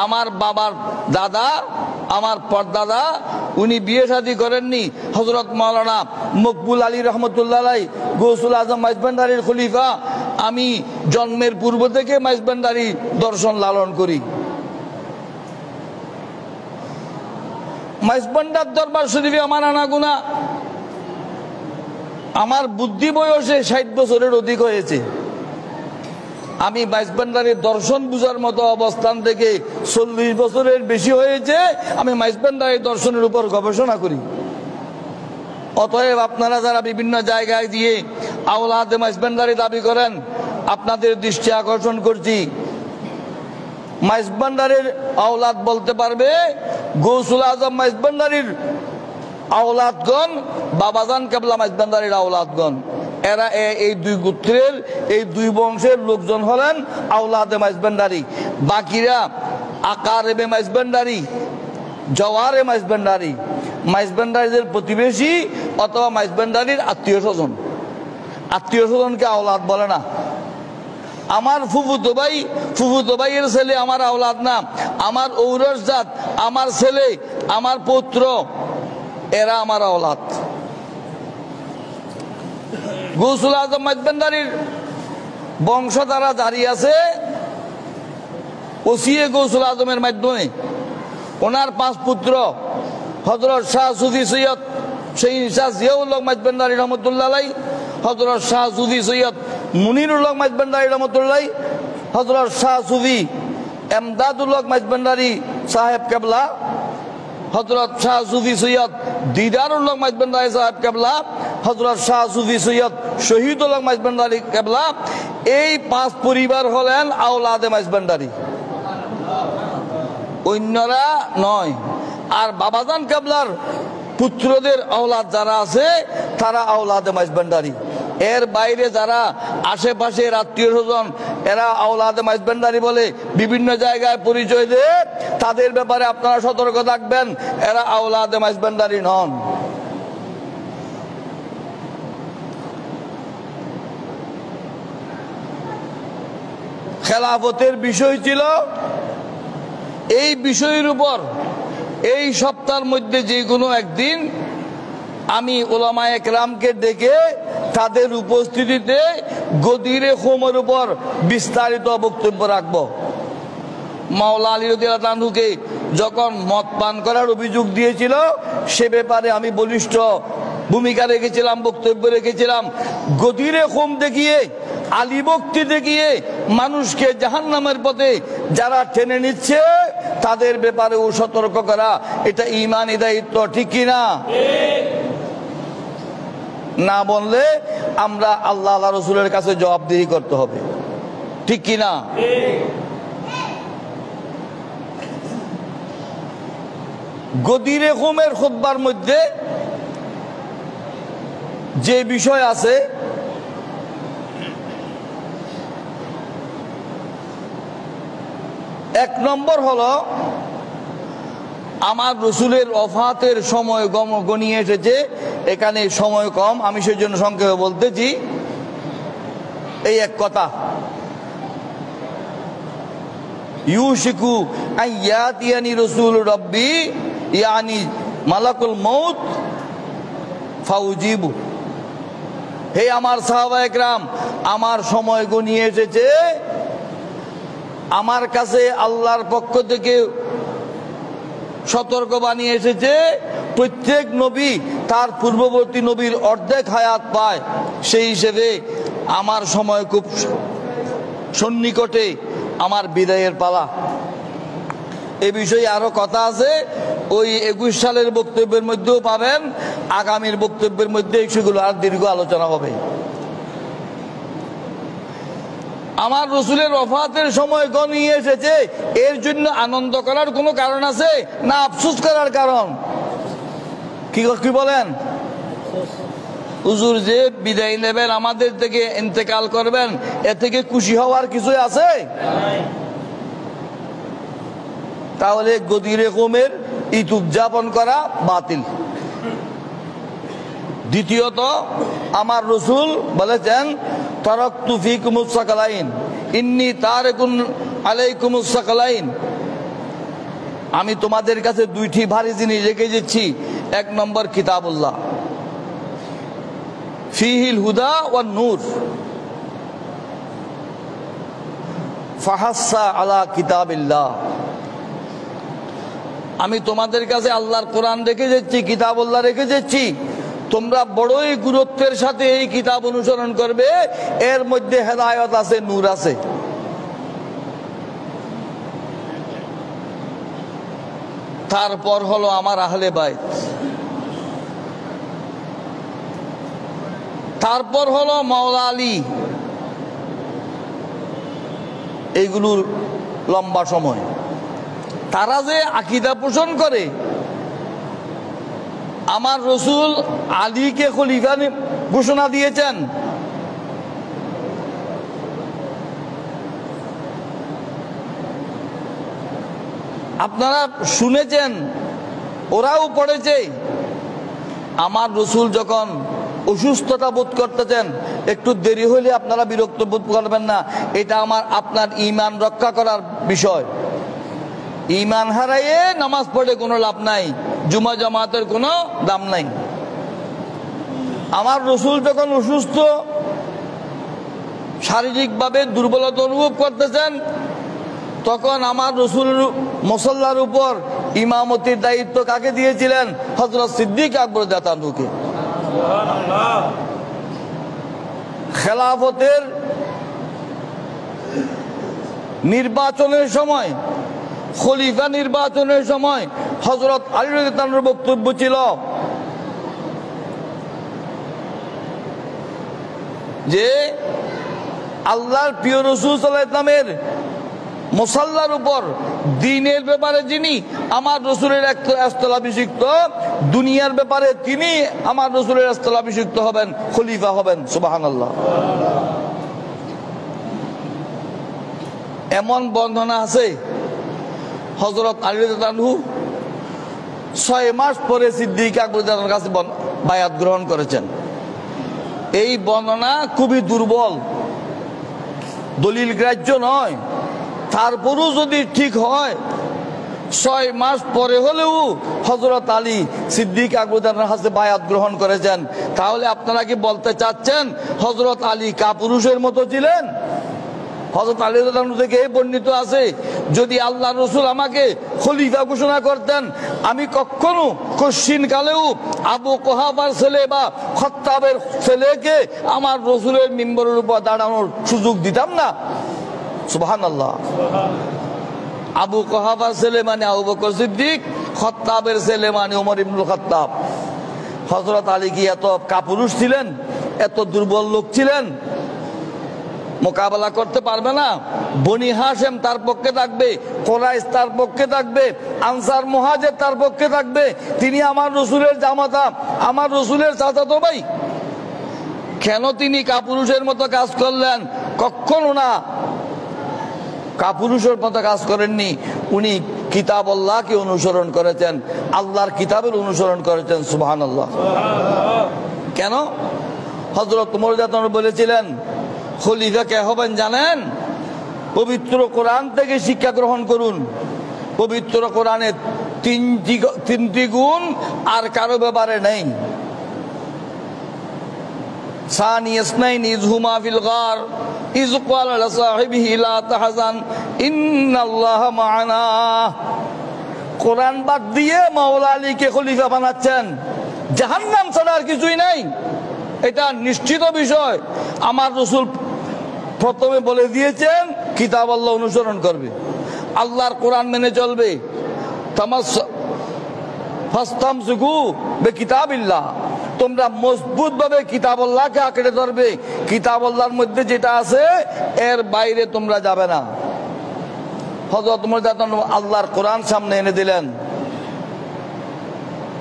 আমার বাবার দাদা, আমার পরদাদা, উনি বিয়ে শাদী করেননি। হযরত মাওলানা মকবুল আলী রহমতুল্লাহ আলাইহি গৌসুল আজম মাইজভান্ডারির খলিফা। আমি জন্মের পূর্ব থেকে মাইজভান্ডারি দর্শন লালন করি। মাইজভান্ডার দরবার শরীফে আমার আনাগোনা, আমার বুদ্ধি বয়সে 60 বছরের অধিক হয়েছে। আমি মাইজভান্ডারির দর্শন বুঝার মতো অবস্থান থেকে 40 বছরের বেশি হয়েছে আমি মাইজভান্ডারির দর্শনের উপর গবেষণা করি। অতএব আপনারা যারা বিভিন্ন জায়গায় দিয়ে আওলাদে মাইজভান্ডারি দাবি করেন, আপনাদের দৃষ্টি আকর্ষণ করছি, মাইজভান্ডারির আওলাদ বলতে পারবে গৌসুল আজম মাইজভান্ডারির আওলাদগণ, বাবাজান কেবলা মাইজভান্ডারির আওলাদগণ। এরা এই দুই গোত্রের, এই দুই বংশের লোকজন হলেন আওলাদে মাইজভান্ডারি। বাকিরা আকারেবে মাইজভান্ডারি, জওয়ারে মাইজভান্ডারি, মাইজভান্ডারিদের প্রতিবেশী অথবা মাইজভান্ডারির আত্মীয় স্বজন। আত্মীয় স্বজনকে আওলাদ বলে না। আমার ফুফুতো ভাইয়ের ছেলে আমার আওলাদ না। আমার ঔরস জাত, আমার ছেলে, আমার পুত্র, এরা আমার আওলাদ। গৌসুল আজম মাইজভান্ডারীর বংশধারা জারি আছে ওসিয়ে গৌসুল আজমের মাধ্যমে। ওনার 5 পুত্র হযরত শাহ সুফি সৈয়দ শহীদ শাহ জিয়াউল হক মাইজভান্ডারী রহমতুল্লাহ আলাইহি, হযরত শাহ সুফি সৈয়দ মুনিরুল হক মাইজভান্ডারী রহমতুল্লাহ আলাইহি, হযরত শাহ সুফি এমদাদুল হক মাইজভান্ডারী সাহেব কেবলা, হযরত শাহ সুফি সৈয়দ দিদারুল হক মাইজভান্ডারী সাহেব কেবলা, হযরত শাহ সুফি সৈয়দ শহীদুল হক মাইজভান্ডারী কেবলা। এই 5 পরিবার হলেন আওলাদে মাইজভান্ডারী, অন্যরা নয়। আর বাবাজান কেবলার পুত্রদের আওলাদ যারা আছে তারা আওলাদে মাইজভান্ডারী। এর বাইরে যারা আশেপাশের আত্মীয় স্বজন এরা আওলাদে মাইজভান্ডারী বলে বিভিন্ন জায়গায় পরিচয় দেয়, তাদের ব্যাপারে আপনারা সতর্ক থাকবেন, এরা আওলাদে মাইজভান্ডারী নন। খেলাফতের বিষয় ছিল, এই বিষয়ের উপর এই সপ্তাহের মধ্যে যে কোনো একদিন আমি উলামায়ে কেরামকে ডেকে তাদের উপস্থিতিতে গদিরে খুমের উপর বিস্তারিত বক্তব্য রাখব। মাওলা আলী রাদিয়াল্লাহু তাআলাকে যখন মদ পান করার অভিযোগ দিয়েছিল সে ব্যাপারে আমি বলিষ্ঠ ভূমিকা রেখেছিলাম, বক্তব্য রেখেছিলাম। গদিরে খুম দেখিয়ে, আলী ভক্তি দেখিয়ে মানুষকে জাহান্নামের পথে যারা টেনে নিচ্ছে তাদের ব্যাপারেও সতর্ক করা, এটা ঈমানি দায়িত্ব, ঠিক কিনা? না বললে আমরা আল্লাহ আল্লাহ রসুলের কাছে জবাবদিহি করতে হবে, ঠিক কিনা? গদিরে খুমের খুতবার মধ্যে যে বিষয় আছে, এক নম্বর হলো আমার রসুলের ওফাতের সময় গনিয়ে এসেছে, এখানে সময় কম, আমি সেই জন্য সংক্ষেপে বলতেছি। এই এক কথা, ইউশিকু আইয়াতিয়ানি রাসূল রাব্বি ইয়ানি মালাকুল মউত ফাউজিবু। হে আমার সাহাবায়ে কেরাম, আমার সময় গনিয়ে এসেছে, আমার কাছে আল্লাহর পক্ষ থেকে সতর্ক বানিয়ে এসেছে, প্রত্যেক নবী তার পূর্ববর্তী নবীর অর্ধেক হায়াত পায়, সেই হিসেবে আমার সময় খুব সন্নিকটে, আমার বিদায়ের পালা। এ বিষয়ে আরো কথা আছে, ওই 21 সালের বক্তব্যের মধ্যেও পাবেন, আগামীর বক্তব্যের মধ্যে সেগুলো আর দীর্ঘ আলোচনা হবে। আমার রসুলের ওফাতের সময় গনিয়ে এসেছে, এর জন্য আনন্দ করার কোনো কারণ আছে না আফসোস করার কারণ? কি বলেন? হুজুর যে বিদায় নেবেন, আমাদের থেকে ইন্তেকাল করবেন, এ থেকে খুশি হওয়ার কিছু আছে? তাহলে গদিরে কমের ঈদ উদযাপন করা বাতিল। দ্বিতীয়ত, আমার রসুল বলেছেন, তারাকতু ফীকুমুস সাকালাইন ইন্নী তারিকুন আলাইকুমুস সাকালাইন, আমি তোমাদের কাছে 2টি ভারী জিনিস রেখে যাচ্ছি। এক নম্বর কিতাবুল্লাহ, ফীহিল হুদা ওয়ান নূর, ফাহাসসা আলা কিতাবিল্লাহ। আমি তোমাদের কাছে আল্লাহর কোরআন রেখে যাচ্ছি, কিতাবুল্লাহ রেখে যাচ্ছি, তোমরা বড়ই গুরুত্বের সাথে এই কিতাব অনুসরণ করবে, এর মধ্যে হেদায়েত আছে, নূর আছে। তারপর হলো আমার আহলে বাইত, তারপর হলো মাওলা আলী, এইগুলোর লম্বা সময়। তারা যে আকীদা পোষণ করে, আমার রসুল আলীকে খলিফা ঘোষণা দিয়েছেন, আপনারা শুনেছেন, ওরাও পড়েছে। আমার রসুল যখন অসুস্থতা বোধ করতেছেন, একটু দেরি হলে আপনারা বিরক্ত বোধ করবেন না, এটা আমার আপনার ঈমান রক্ষা করার বিষয়। ঈমান হারাইয়ে নামাজ পড়ে কোনো লাভ নাই, জুমা জামাতের কোনো দাম নাই। আমার রসুল যখন অসুস্থ, শারীরিকভাবে দুর্বলতা অনুভব করতেছেন, তখন আমার রসুল মুসল্লার উপর ইমামতির দায়িত্ব কাকে দিয়েছিলেন? হযরত সিদ্দিক আকবর রাদিয়াল্লাহু আনহুকে। খেলাফতের নির্বাচনের সময়, খলিফা নির্বাচনের সময় হযরত আলী রাদিয়াল্লাহু আনহুর বক্তব্য ছিল যে আল্লাহর প্রিয় রাসূল সাল্লাল্লাহু আলাইহি ওয়াসাল্লামের মুসাল্লার উপর দ্বীনের ব্যাপারে যিনি আমার রাসূলের স্থলাভিষিক্ত, দুনিয়ার ব্যাপারে তিনি আমার রাসূলের স্থলাভিষিক্ত হবেন, খলিফা হবেন। সুবহানাল্লাহ। এমন বর্ণনা আছে হযরত আলী রাদিয়াল্লাহু আনহু 6 মাস পরে সিদ্দিক আকবর রাদিয়াল্লাহু আনহুর কাছে বায়াত গ্রহণ করেছেন। এই বর্ণনা খুবই দুর্বল, দলিল গ্রাহ্য নয়। তারপরও যদি ঠিক হয়, 6 মাস পরে হলেও হযরত আলী সিদ্দিক আকবর রাদিয়াল্লাহু আনহুর কাছে বায়াত গ্রহণ করেছেন, তাহলে আপনারা কি বলতে চাচ্ছেন হযরত আলী কাপুরুষের মতো ছিলেন? হযরত আলী রাদিয়াল্লাহু আনহু থেকে বর্ণিত আছে, যদি আল্লাহর রাসূল আমাকে খলিফা ঘোষণা করতেন, আমি কখনো কশিন কালেও আবু কুহাফার ছেলে বা খাত্তাবের ছেলেকে আমার রাসূলের মিম্বরের উপর দাঁড়ানোর সুযোগ দিতাম না। সুবহানাল্লাহ। আবু কুহাফার ছেলে মানে আবু বকর সিদ্দিক, খাত্তাবের ছেলে মানে ওমর ইবনুল খাত্তাব। হযরত আলী কি এত কাপুরুষ ছিলেন? এত দুর্বল লোক ছিলেন? মোকাবেলা করতে পারবে না? বনি হাশেম তার পক্ষে থাকবে, কুরাইশ তার পক্ষে থাকবে, আনসার মুহাজির তার পক্ষে থাকবে। তিনি আমার রাসূলের জামাতা, আমার রাসূলের চাচাতো ভাই। কেন তিনি কাপুরুষের মতো কাজ করলেন? কখনো না, কাপুরুষের মতো কাজ করেননি। উনি কিতাব আল্লাহকে অনুসরণ করেছেন, আল্লাহর কিতাবের অনুসরণ করেছেন। সুবহানাল্লাহ। কেন? হযরত ওমর রাদিয়াল্লাহু আনহু বলেছিলেন, খলিফা কে হবেন জানেন? পবিত্র কোরআন থেকে শিক্ষা গ্রহণ করুন। পবিত্র কোরআনে তিনটি গুণ আর কারো ব্যাপারে নেই। সানি ইসনাইন ইয হুমা ফিল গার ইয ক্বালা লিসাহিবিহি লা তাহজান ইন্নাল্লাহা মা'ানা। কোরআন বাদ দিয়ে মাওলা আলীকে খলিফা বানাচ্ছেন, জাহান্নাম ছাড়া আর কিছুই নাই। এটা নিশ্চিত বিষয়। আমার রাসূল প্রথমে বলে দিয়েছেন কিতাব আল্লাহ অনুসরণ করবে, আল্লাহর কোরআন মেনে চলবে। ফাস্তামসিকু বিকিতাবিল্লাহ, তোমরা মজবুত ভাবে কিতাব আল্লাহকে আঁকড়ে ধরবে। কিতাব আল্লাহর মধ্যে যেটা আছে এর বাইরে তোমরা যাবে না। হযরত ওমর রাদিয়াল্লাহু আনহু আল্লাহর কোরআন সামনে এনে দিলেন।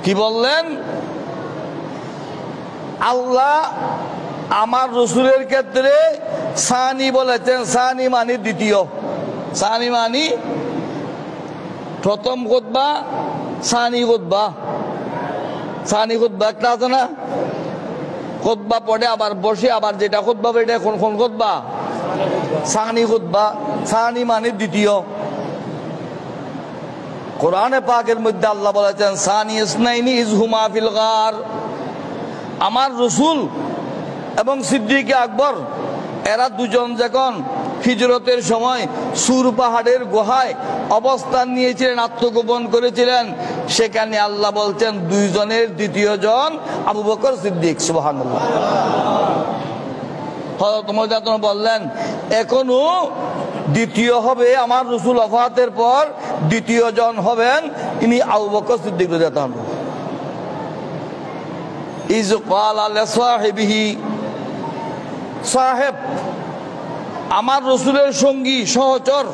কি বললেন? আল্লাহ আমার রাসূলের ক্ষেত্রে সানি বলেছেন। সানি মানে দ্বিতীয়, সানি মানে প্রথম খুতবা, সানি খুতবা। সানি খুতবা একটা আছে না, খুতবা পড়ে আবার বসে আবার যেটা খুতবা এটা কোন খুতবা? সানি খুতবা। সানি মানে দ্বিতীয়। কোরআনে পাকের মধ্যে আল্লাহ বলেছেন সানি ইসনাইনি ইয হুমা ফিল গার। আমার রাসূল এবং সিদ্দিক আকবর এরা দুজন যখন হিজরতের সময় সুর পাহাড়ের গুহায় অবস্থান নিয়েছিলেন, আত্মগোপন করেছিলেন, সেখানে আল্লাহ বলছেন দুইজনের দ্বিতীয় জন আবু বকর সিদ্দিক। সুবহানাল্লাহ। হযরত ওমর রাদিয়াল্লাহু আনহু বললেন এখনো দ্বিতীয় হবে, আমার রাসূল ওফাতের পর দ্বিতীয় জন হবেন ইনি আবু বকর সিদ্দিক রাদিয়াল্লাহু আনহু। ইয ক্বালা লিসাহিবিহি, সাহেব আমার রাসূলের সঙ্গী সহচর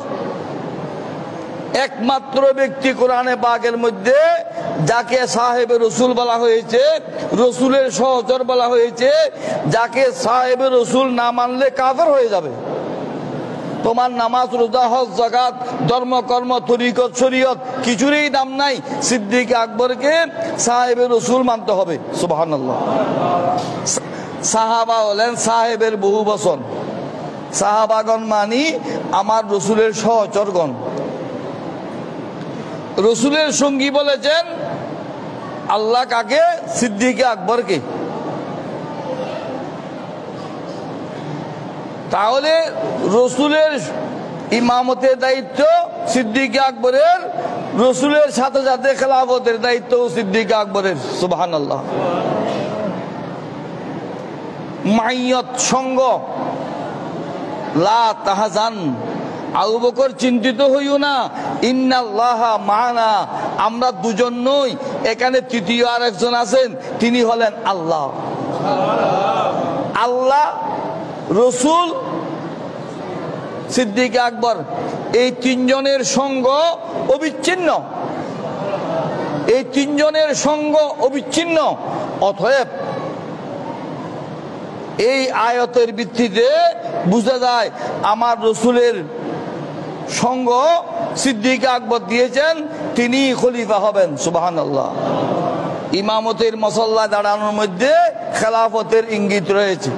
একমাত্র ব্যক্তি কোরআনে পাকের মধ্যে যাকে সাহেবে রাসূল বলা হয়েছে, রাসূলের সহচর বলা হয়েছে, যাকে সাহেবে রাসূল না মানলে কাফের হয়ে যাবে। তোমার নামাজ, রোজা, হজ, যাকাত, ধর্ম, কর্ম, তরিকত, শরীয়ত কিছুরই দাম নাই। সিদ্দিক আকবরকে সাহেবে রাসূল মানতে হবে। সুবহানাল্লাহ। সাহাবা হলেন সাহেবের বহু বচন। সাহাবাগণ মানি আমার রাসূলের সহচরগণ। রাসূলের সঙ্গী বলেছেন আল্লাহ কাকে? সিদ্দিক আকবরকে। তাহলে রসুলের ইমামতের দায়িত্ব সিদ্দিক আকবরের, রসুলের সাথে সাথে খেলাফতের দায়িত্ব সিদ্দিক আকবরের। সুবহানাল্লাহ। মাইয়ত সঙ্গ, লা তাহজান, আবু বকর চিন্তিত হইও না, ইন্নাল্লাহা মা'না, আমরা দুজন নই, এখানে তৃতীয় আরেকজন আছেন, তিনি হলেন আল্লাহ। আল্লাহ, রসুল, সিদ্দিক আকবর, এই তিনজনের সঙ্গ অবিচ্ছিন্ন, এই তিনজনের সঙ্গ অবিচ্ছিন্ন। অতএব এই আয়াতের ভিত্তিতে বুঝা যায় আমার রসুলের সঙ্গ সিদ্দিক আকবর দিয়েছেন, তিনি খলিফা হবেন। সুবহানাল্লাহ। ইমামতের মুসাল্লা দাঁড়ানোর মধ্যে খেলাফতের ইঙ্গিত রয়েছে।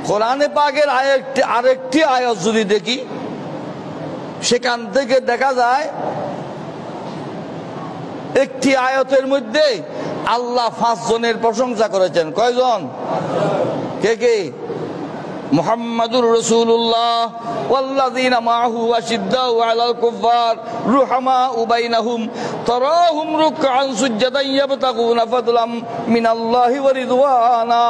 কোরআনে পাকের আরেকটি আয়াত যদি দেখি, সেখান থেকে দেখা যায় একটি আয়াতের মধ্যে আল্লাহ 5 জনের প্রশংসা করেছেন। কয়জন? কে কে? মুহাম্মাদুর রাসূলুল্লাহ ওয়াল্লাযীনা মাআহু আশিদ্দাউ আলাল কুফার রুহামাউ বাইনাহুম তারাহুম রুকআন সুজদান ইয়াবতাগুনা ফাদলাম মিনাল্লাহি ওয়া রিদওয়ানা।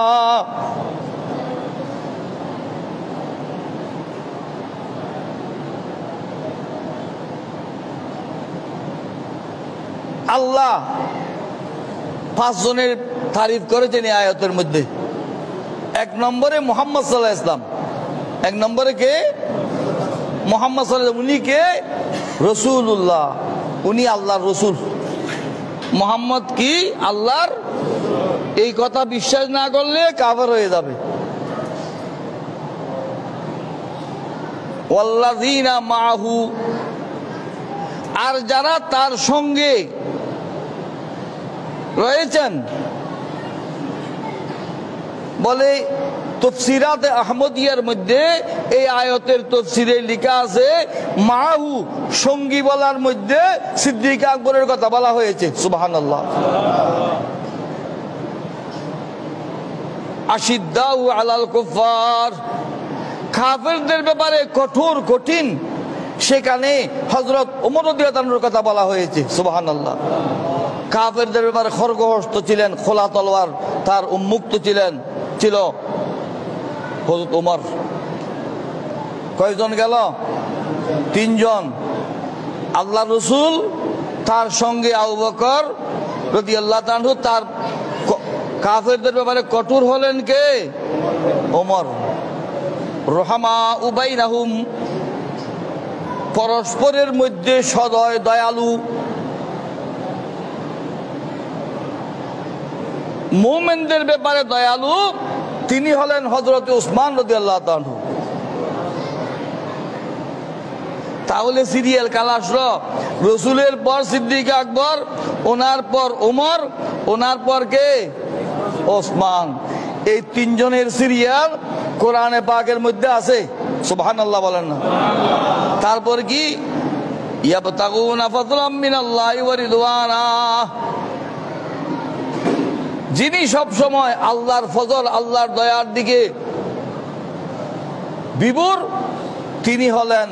আল্লাহ 5 জনের তারিফ করেছেন এই আয়াতের মধ্যে। 1 নম্বরে মুহাম্মদ সাল্লাল্লাহু আলাইহি ওয়াসাল্লাম। 1 নম্বরে কে? মুহাম্মদ সাল্লাল্লাহু আলাইহি ওয়াসাল্লাম। উনি কে? রাসূলুল্লাহ, উনি আল্লাহর রাসূল। মুহাম্মদ কি? আল্লাহর। এই কথা বিশ্বাস না করলে কাফের হয়ে যাবে। ওয়াল্লাযীনা মাআহু, আর যারা তার সঙ্গে রয়েছেন। বলে তাফসীরাতে আহমদিয়ার মধ্যে এই আয়াতের তাফসীরে লেখা আছে, মাহু সঙ্গী বলার মধ্যে সিদ্দিক আকবরের কথা বলা হয়েছে। সুবহানাল্লাহ। আশিদ্দাউ আলাল কুফার, কাফেরদের ব্যাপারে কঠোর কঠিন, সেখানে হযরত ওমর রাদিয়াল্লাহু আনহুর কথা বলা হয়েছে। সুবহানাল্লাহ। কাফেরদের ব্যাপারে খড়গহস্ত ছিলেন, খোলা তলোয়ার তার উন্মুক্ত ছিল হযরত ওমর। কয়জন গেল? 3 জন। আল্লাহ রসুল, তার সঙ্গে আবু বকর রাদিয়াল্লাহু আনহু। তার কাফেরদের ব্যাপারে কঠোর হলেন কে? ওমর। রুহামাউ বাইনাহুম, পরস্পরের মধ্যে সদয় দয়ালু। মুমিনদের ব্যাপারে দয়ালু তিনি হলেন হযরত উসমান রাদিয়াল্লাহু আনহু। তাহলে সিরিয়াল কালাস, রসুলের পর সিদ্দিক আকবর, ওনার পর ওমর, ওনার পর কে? ওসমান। এই 3 জনের সিরিয়াল কোরআনে পাকের মধ্যে আছে। সুবহানাল্লাহ বলেন না? তারপর কি? ইয়াবতাগুনা ফাদলাম মিনাল্লাহি ওয়া রিদওয়ানা, যিনি সব সময় আল্লাহর ফজল, আল্লাহর দয়ার দিকে বিভোর, তিনি হলেন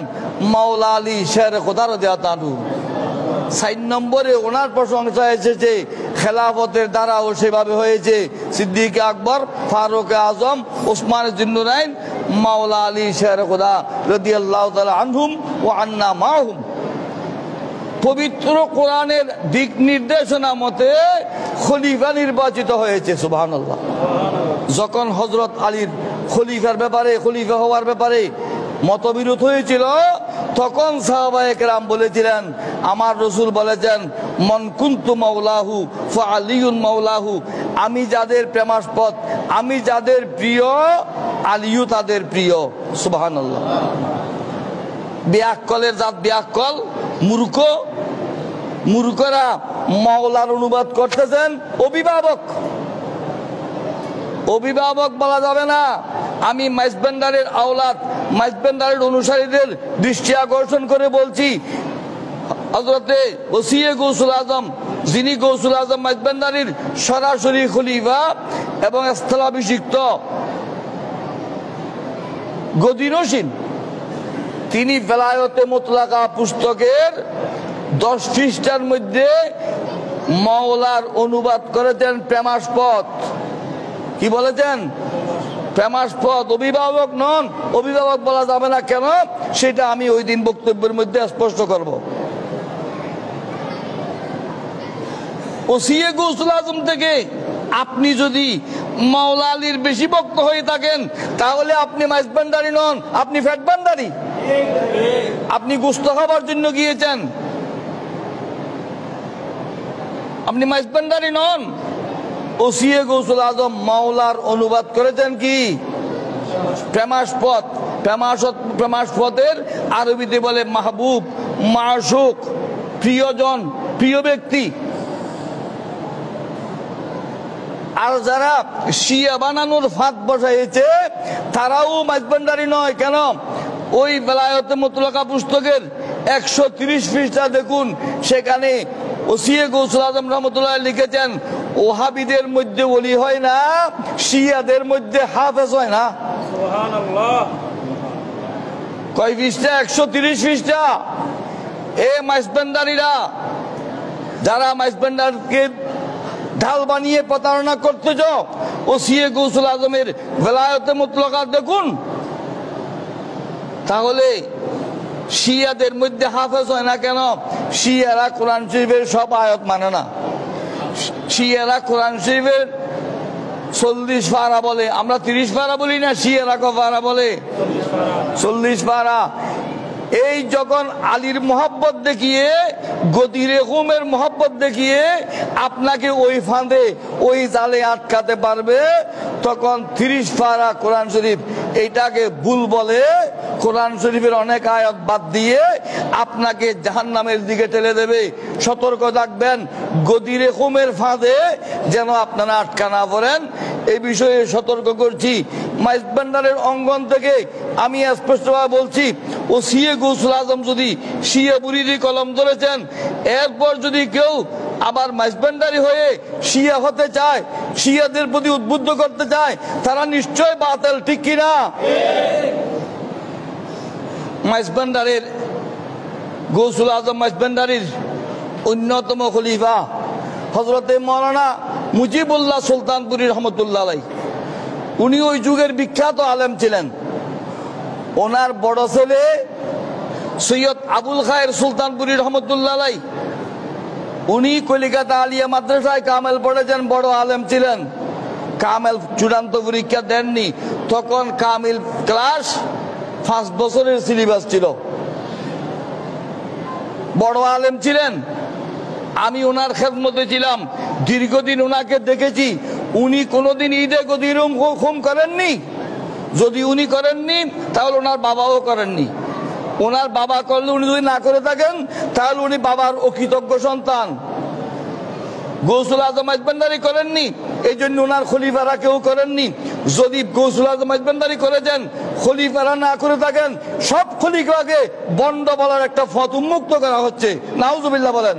মাওলা আলী শের খোদা রাদিয়াল্লাহু আনহু। 4 নম্বরে ওনার প্রশংসা এসেছে, খেলাফতের দ্বারাও সেভাবে হয়েছে। সিদ্দিক আকবর, ফারুক আজম, ওসমান জিন্নুরাইন, মাওলা আলী শের খোদা রাদিয়াল্লাহু তাআলা আনহুম ওয়া আন্না মাহুম। পবিত্র কোরআনের দিক নির্দেশনা মতে খলিফা নির্বাচিত হয়েছে। সুবহানাল্লাহ। যখন হযরত আলীর খলিফা হওয়ার ব্যাপারে মতবিরোধ হয়েছিল, তখন সাহাবায়ে কেরাম বলেছিলেন, আমার রাসূল বলেছেন, মান কুনতু মাওলাহু ফা আলিয়ুন মাওলাহু, আমি যাদের প্রেমাস্পদ, আমি যাদের প্রিয়, আলীও তাদের প্রিয়। সুবহানাল্লাহ। ব্যাককলের জাত ব্যাককল, মূর্খরা মাওলার অনুবাদ করতেছেন অভিভাবক। অভিভাবক বলা যাবে না। আমি মাইজবেন্ডারের আওলাদ, মাইজবেন্ডারের অনুসারীদের দৃষ্টি আকর্ষণ করে বলছি, হযরতে ওসিয়ে গৌসুল আজম, যিনি গৌসুল আজম মাইজবেন্ডারির সরাসরি খলিফা এবং স্থলাভিষিক্ত, গদিনশীন, তিনি বেলায়েতে মুতলাকা পুস্তকের 10 পৃষ্ঠার মধ্যে মাওলার অনুবাদ করেছেন প্রেমাস্পদ। কি বলেছেন? প্রেমাস্পদ। অভিভাবক নন, অভিভাবক বলা যাবে না কেন সেটা আমি ওই দিন বক্তব্যের মধ্যে স্পষ্ট করব। ওসিয়ে গৌসুল আজম থেকে আপনি যদি মাওলা আলীর বেশি ভক্ত হয়ে থাকেন তাহলে আপনি মাইজবান্ডারি নন, আপনি ফ্যাটবান্ডারি। আপনি গোস্ত খাবার জন্য গিয়েছেন, আপনি মাইজবান্ডারি নন। ওসিয়ে গৌসুল আজম মাওলার অনুবাদ করেছেন কি? প্রেমাস্পদ। প্রেমাস্পদের আরবিতে বলে মাহবুব, মাশুক, প্রিয়জন, প্রিয় ব্যক্তি। আর যারা শিয়া বানানোর ফাঁদ বসাইছে তারাও মাইজবান্ডারি নয়। কেন? ওই বেলায়েতে মুতলাকা পুস্তকের 130 পৃষ্ঠা দেখুন, সেখানে ওসিয়ে গৌসুল আজম রহমতুল্লাহ লিখেছেন ওহাবিদের মধ্যে ওলি হয় না, শিয়াদের মধ্যে হাফেজ হয় না। সুবহানাল্লাহ। কয় পৃষ্ঠা? 130 পৃষ্ঠা। এ মাইজবান্ডারিরা, যারা মাইজবান্ডারকে ঢাল বানিয়ে প্রতারণা করতে যাও, ওসিয়ে গৌসুল আজমের বেলায়েতে মুতলাকা দেখুন, তাহলে শিয়াদের মধ্যে হাফেজ হয় না। কেন? শিয়ারা কোরআন শরীফের সব আয়াত মানে না। শিয়ারা কোরআন শরীফের 40 পারা বলে, আমরা 30 পারা বলি না। শিয়ারা ক পারা বলে? 40 পারা। এই যখন আলীর মোহাব্বত দেখিয়ে, গদিরে হুমের মোহাব্বত দেখিয়ে আপনাকে ওই ফাঁদে, ওই জালে আটকাতে পারবে, তখন 30 পারা কোরআন শরীফ এইটাকে ভুল বলে, কোরআন শরীফের অনেক আয়াত বাদ দিয়ে আপনাকে জাহান্নামের দিকে ঠেলে দেবে। সতর্ক থাকবেন, গদিরে হুমের ফাঁদে যেন আপনারা আটকা না পড়েন, এই বিষয়ে সতর্ক করছি। মাইজবান্ডারের অঙ্গন থেকে আমি স্পষ্টভাবে বলছি, ওসিয়ে গৌসুল আজম যদি শিয়া বুরিদি কলম ধরেছেন, এরপর যদি কেউ আবার মাইজবান্ডারি হয়ে শিয়া হতে চায়, শিয়াদের প্রতি উদ্বুদ্ধ করতে চায়, তারা নিশ্চয় বাতিল। ঠিক কিনা? মাইজবান্ডারের গৌসুল আজম মাইজবান্ডারির অন্যতম খলিফা হযরতে মাওলানা মুজিবুল্লাহ সুলতানপুরী রহমতুল্লাহ আলাইহি, উনি ওই যুগের বিখ্যাত আলেম ছিলেন। ওনার বড় ছেলে সৈয়দ আবুল খায়ের সুলতানপুরী রহমতুল্লাহ আলাইহি, উনি কলিকাতা আলিয়া মাদ্রাসায় কামেল পড়েছেন, বড় আলেম ছিলেন। কামেল চূড়ান্ত পরীক্ষা দেননি, তখন কামিল ক্লাস 5 বছরের সিলেবাস ছিল। বড় আলেম ছিলেন, আমি ওনার খেদমতে ছিলাম, দীর্ঘদিন ওনাকে দেখেছি। উনি কোনোদিন ঈদে গদিরুম হুকুম করেননি। যদি উনি করেননি তাহলে ওনার বাবাও করেননি। ওনার বাবা করলে, উনি যদি না করে থাকেন তাহলে উনি বাবার অকৃতজ্ঞ সন্তান। গৌসুল আজম মাইজবান্ডারি করেননি, এই জন্য ওনার খলিফারা কেউ করেননি। যদি গৌসুল আজম মাইজবান্ডারি করেছেন, খলিফারা না করে থাকেন, সব খলিফাকে বন্ড বলার একটা ফত উন্মুক্ত করা হচ্ছে। নাউজুবিল্লাহ বলেন।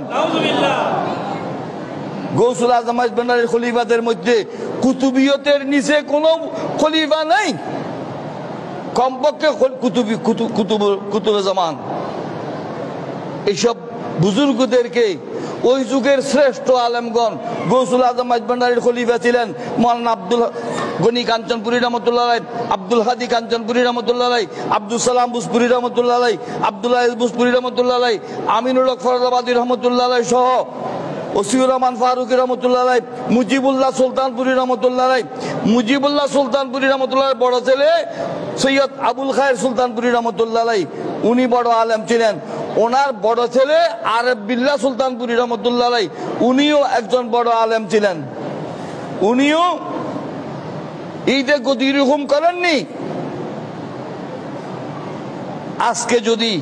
গৌসুল আজম মাইজবান্ডারির খলিফাদের মধ্যে কুতুবিয়তের নিচে কোনো খলিফা নেই, কমপক্ষে কুতুবে জামান। এইসব বুজুর্গদেরকে, ওই যুগের শ্রেষ্ঠ আলেমগণ, গৌসুল আজম মাইজবান্ডারির খলিফা ছিলেন মাওলানা আব্দুল গনি কাঞ্চনপুরী রহমতুল্লাহ আলাইহি, আব্দুল হাদি কাঞ্চনপুরী রহমতুল্লাহ আলাইহি, আব্দুল সালাম বুসপুরি রহমতুল্লাহ আলাইহি, আব্দুল্লাহ বুসপুরি রহমতুল্লাহ আলাইহি, আমিনুল হক ফরদাবাদী রহমতুল্লাহ আলাইহি সহ ওসিউর রহমান ফারুকী রহমতুল্লাহ আলাইহি, মুজিবুল্লাহ সুলতানপুরী রহমতুল্লাহ আলাইহি, মুজিবুল্লাহ সুলতানপুরী রহমতুল্লাহ বড় ছেলে সৈয়দ আবুল খায়ের সুলতানপুরী রহমতুল্লাহ আলাইহি, উনি বড় আলেম ছিলেন। ওনার বড় ছেলে আরেফ বিল্লাহ সুলতানপুরী রহমতুল্লাহ আলাইহি, উনিও একজন বড় আলেম ছিলেন। উনিও ঈদে গদির হুকুম করেননি। আজকে যদি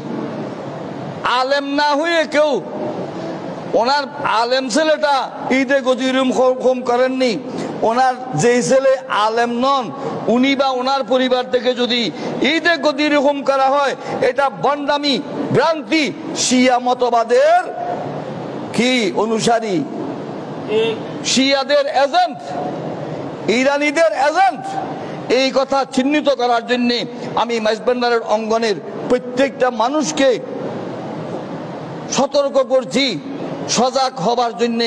আলেম না হয়ে কেউ, ওনার আলেম ছেলেটা ঈদে গদির হুকুম করেননি, ওনার যেই ছেলে আলেম নন, উনি বা ওনার পরিবার থেকে যদি ঈদে গদির হুকুম করা হয়, এটা ভণ্ডামি, ভ্রান্তি, শিয়া মতবাদের কি অনুসারী, শিয়াদের এজেন্ট, ইরানিদের এজেন্ট। এই কথা চিহ্নিত করার জন্য আমি মাইজবান্ডারের অঙ্গনের প্রত্যেকটা মানুষকে সতর্ক করছি, সজাগ হবার জন্য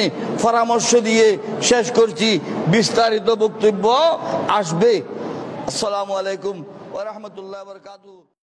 পরামর্শ দিয়ে শেষ করছি। বিস্তারিত বক্তব্য আসবে। আসসালামু আলাইকুম ওয়া রাহমাতুল্লাহি ওয়া বারাকাতুহু।